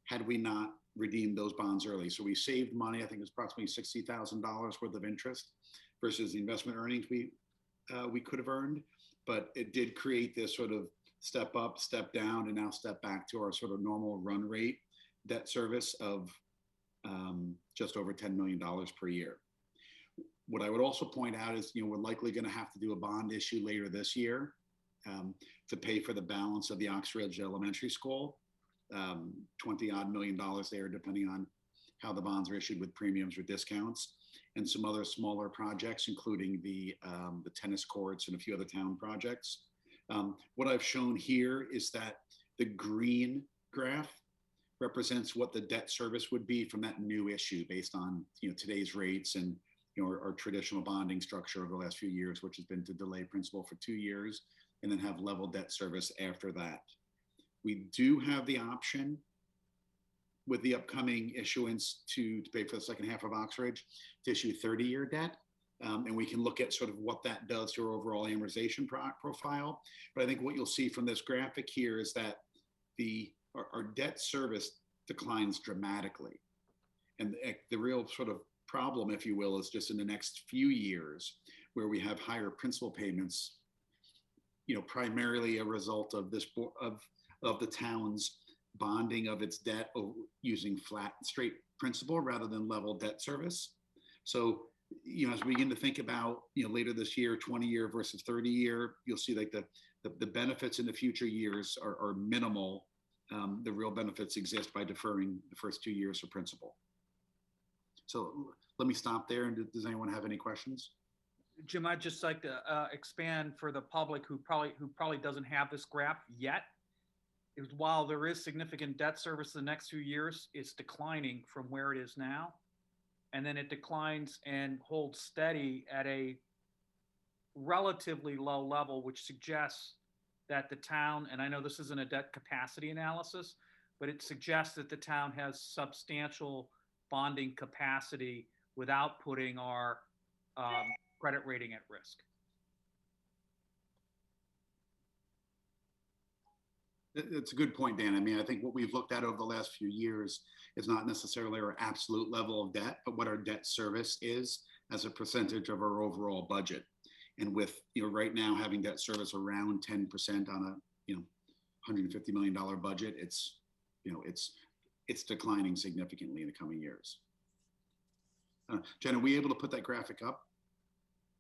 had we not redeemed those bonds early. So we saved money. I think it's approximately $60,000 worth of interest versus the investment earnings we could have earned. But it did create this sort of step up, step down, and now step back to our sort of normal run rate debt service of just over $10 million per year. What I would also point out is, we're likely going to have to do a bond issue later this year to pay for the balance of the Oxridge Elementary School, 20 odd million dollars there, depending on how the bonds are issued with premiums or discounts, and some other smaller projects, including the tennis courts and a few other town projects. What I've shown here is that the green graph represents what the debt service would be from that new issue based on today's rates and our traditional bonding structure over the last few years, which has been to delay principal for 2 years and then have level debt service after that. We do have the option with the upcoming issuance to pay for the second half of Oxridge to issue 30-year debt. And we can look at sort of what that does to our overall amortization profile. But I think what you'll see from this graphic here is that our debt service declines dramatically. And the real sort of problem, if you will, is just in the next few years where we have higher principal payments, primarily a result of this of the town's bonding of its debt using flat straight principal rather than level debt service. So as we begin to think about later this year, 20-year versus 30-year, you'll see like the benefits in the future years are minimal. The real benefits exist by deferring the first 2 years of principal. So let me stop there. And does anyone have any questions? Jim, I'd just like to expand for the public who probably doesn't have this graph yet. While there is significant debt service the next few years, it's declining from where it is now. And then it declines and holds steady at a relatively low level, which suggests that the town, and I know this isn't a debt capacity analysis, but it suggests that the town has substantial bonding capacity without putting our credit rating at risk. It's a good point, Dan. I mean, I think what we've looked at over the last few years is not necessarily our absolute level of debt, but what our debt service is as a percentage of our overall budget. And with, right now having debt service around 10% on a, $150 million budget, it's declining significantly in the coming years. Jen, are we able to put that graphic up?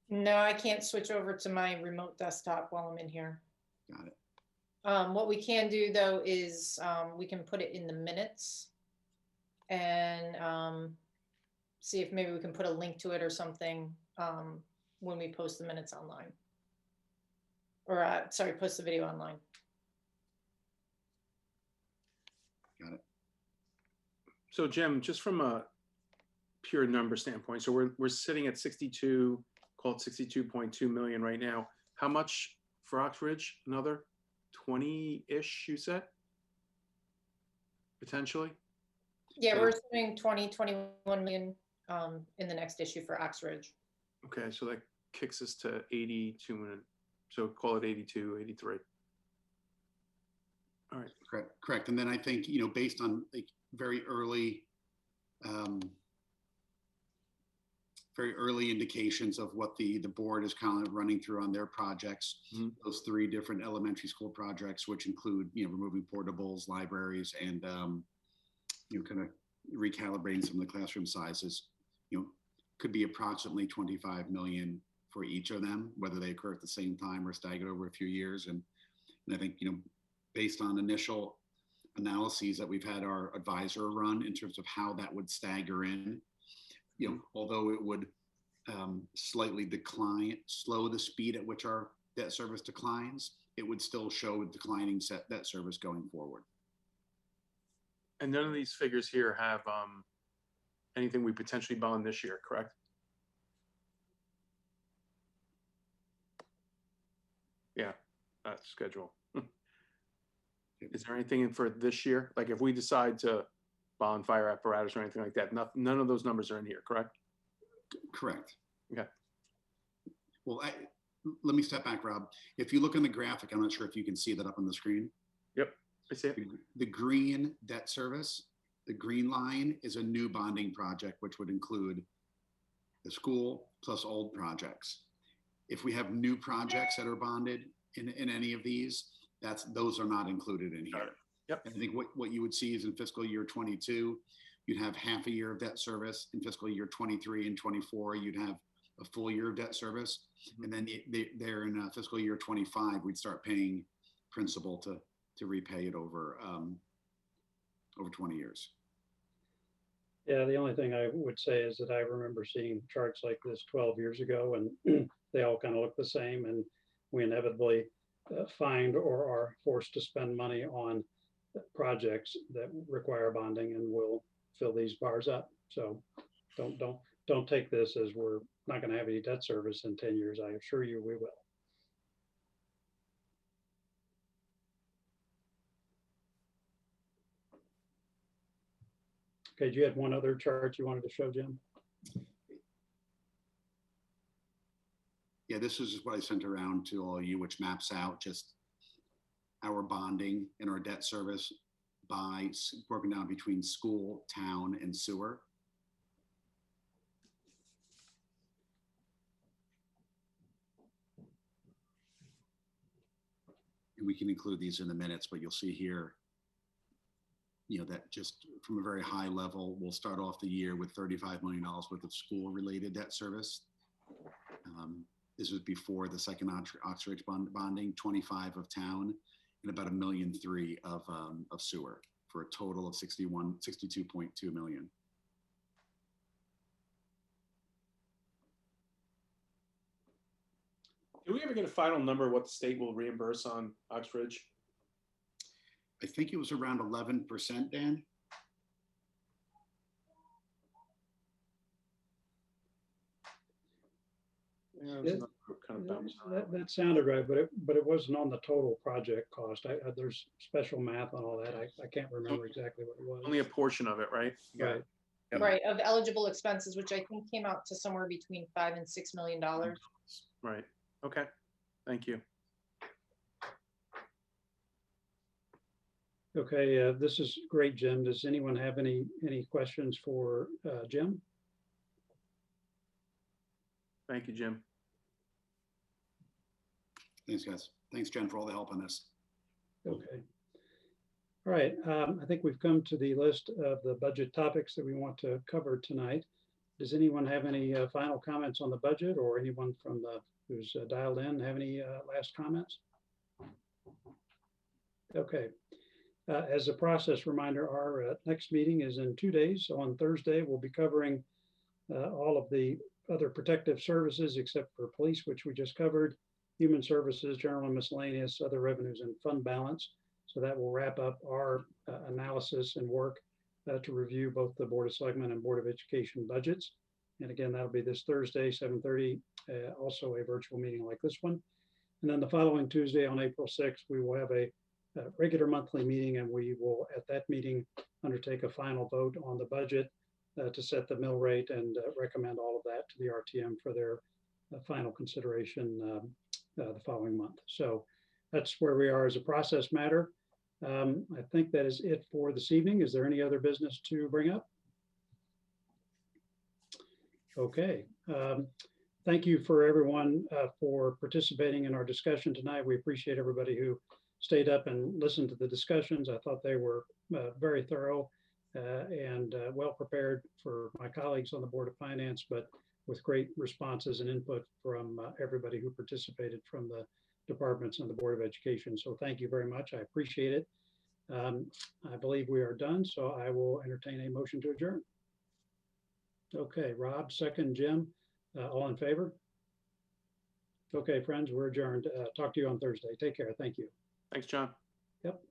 No, I can't switch over to my remote desktop while I'm in here. Got it. What we can do though is we can put it in the minutes and see if maybe we can put a link to it or something when we post the minutes online. Or sorry, post the video online. Got it. So Jim, just from a pure number standpoint, so we're sitting at 62, call it 62.2 million right now. How much for Oxbridge? Another 20-ish, you said? Potentially? Yeah, So- we're assuming 21 million in the next issue for Oxbridge. Okay, so that kicks us to 82, so call it 82, 83. All right. Correct. And then I think, based on like very early indications of what the board is kind of running through on their projects, those 3 different elementary school projects, which include, removing portables, libraries, and, kind of recalibrating some of the classroom sizes, could be approximately 25 million for each of them, whether they occur at the same time or staggered over a few years. And I think, based on initial analyses that we've had our advisor run in terms of how that would stagger in, although it would slightly slow the speed at which our debt service declines, it would still show declining debt service going forward. And none of these figures here have anything we potentially bond this year, correct? Yeah, that's schedule. Is there anything in for this year? Like if we decide to bond fire apparatus or anything like that, none of those numbers are in here, correct? Correct. Okay. Well, let me step back, Rob. If you look in the graphic, I'm not sure if you can see that up on the screen. Yep, I see it. The green debt service, the green line is a new bonding project, which would include the school plus old projects. If we have new projects that are bonded in any of these, those are not included in here. Yep. And I think what you would see is in fiscal year 22, you'd have half a year of debt service. In fiscal year 23 and 24, you'd have a full year of debt service. And then there in fiscal year 25, we'd start paying principal to repay it over 20 years. Yeah, the only thing I would say is that I remember seeing charts like this 12 years ago, and they all kind of look the same, and we inevitably find or are forced to spend money on projects that require bonding, and we'll fill these bars up. So don't take this as we're not going to have any debt service in 10 years. I assure you we will. Okay, you had one other chart you wanted to show, Jim? Yeah, this is what I sent around to all of you, which maps out just our bonding and our debt service broken down between school, town, and sewer. And we can include these in the minutes, but you'll see here, that just from a very high level, we'll start off the year with $35 million worth of school-related debt service. This was before the second Oxbridge bonding, 25 of town, and about $1.3 million of sewer, for a total of 62.2 million. Do we ever get a final number of what the state will reimburse on Oxbridge? I think it was around 11%, Dan. Yeah, kind of bouncing around. That sounded right, but it wasn't on the total project cost. There's special math on all that. I can't remember exactly what it was. Only a portion of it, right? Right. Yep. right, of eligible expenses, which I think came out to somewhere between $5 and $6 million. Right. Okay. Thank you. Okay, this is great, Jim. Does anyone have any questions for Jim? Thank you, Jim. Thanks, guys. Thanks, Jen, for all the help on this. Okay. All right, I think we've come to the list of the budget topics that we want to cover tonight. Does anyone have any final comments on the budget, or anyone from the who's dialed in have any last comments? Okay. As a process reminder, our next meeting is in 2 days. So on Thursday, we'll be covering all of the other protective services except for police, which we just covered, human services, general and miscellaneous, other revenues, and fund balance. So that will wrap up our analysis and work to review both the Board of Selectmen and Board of Education budgets. And again, that'll be this Thursday, 7:30, also a virtual meeting like this one. And then the following Tuesday on April 6th, we will have a regular monthly meeting, and we will at that meeting undertake a final vote on the budget to set the mill rate and recommend all of that to the RTM for their final consideration the following month. So that's where we are as a process matter. I think that is it for this evening. Is there any other business to bring up? Okay. Thank you for everyone for participating in our discussion tonight. We appreciate everybody who stayed up and listened to the discussions. I thought they were very thorough and well prepared for my colleagues on the Board of Finance, but with great responses and input from everybody who participated from the departments and the Board of Education. So thank you very much. I appreciate it. I believe we are done, so I will entertain a motion to adjourn. Okay, Rob, second, Jim, all in favor? Okay, friends, we're adjourned. Talk to you on Thursday. Take care. Thank you. Thanks, John. Yep.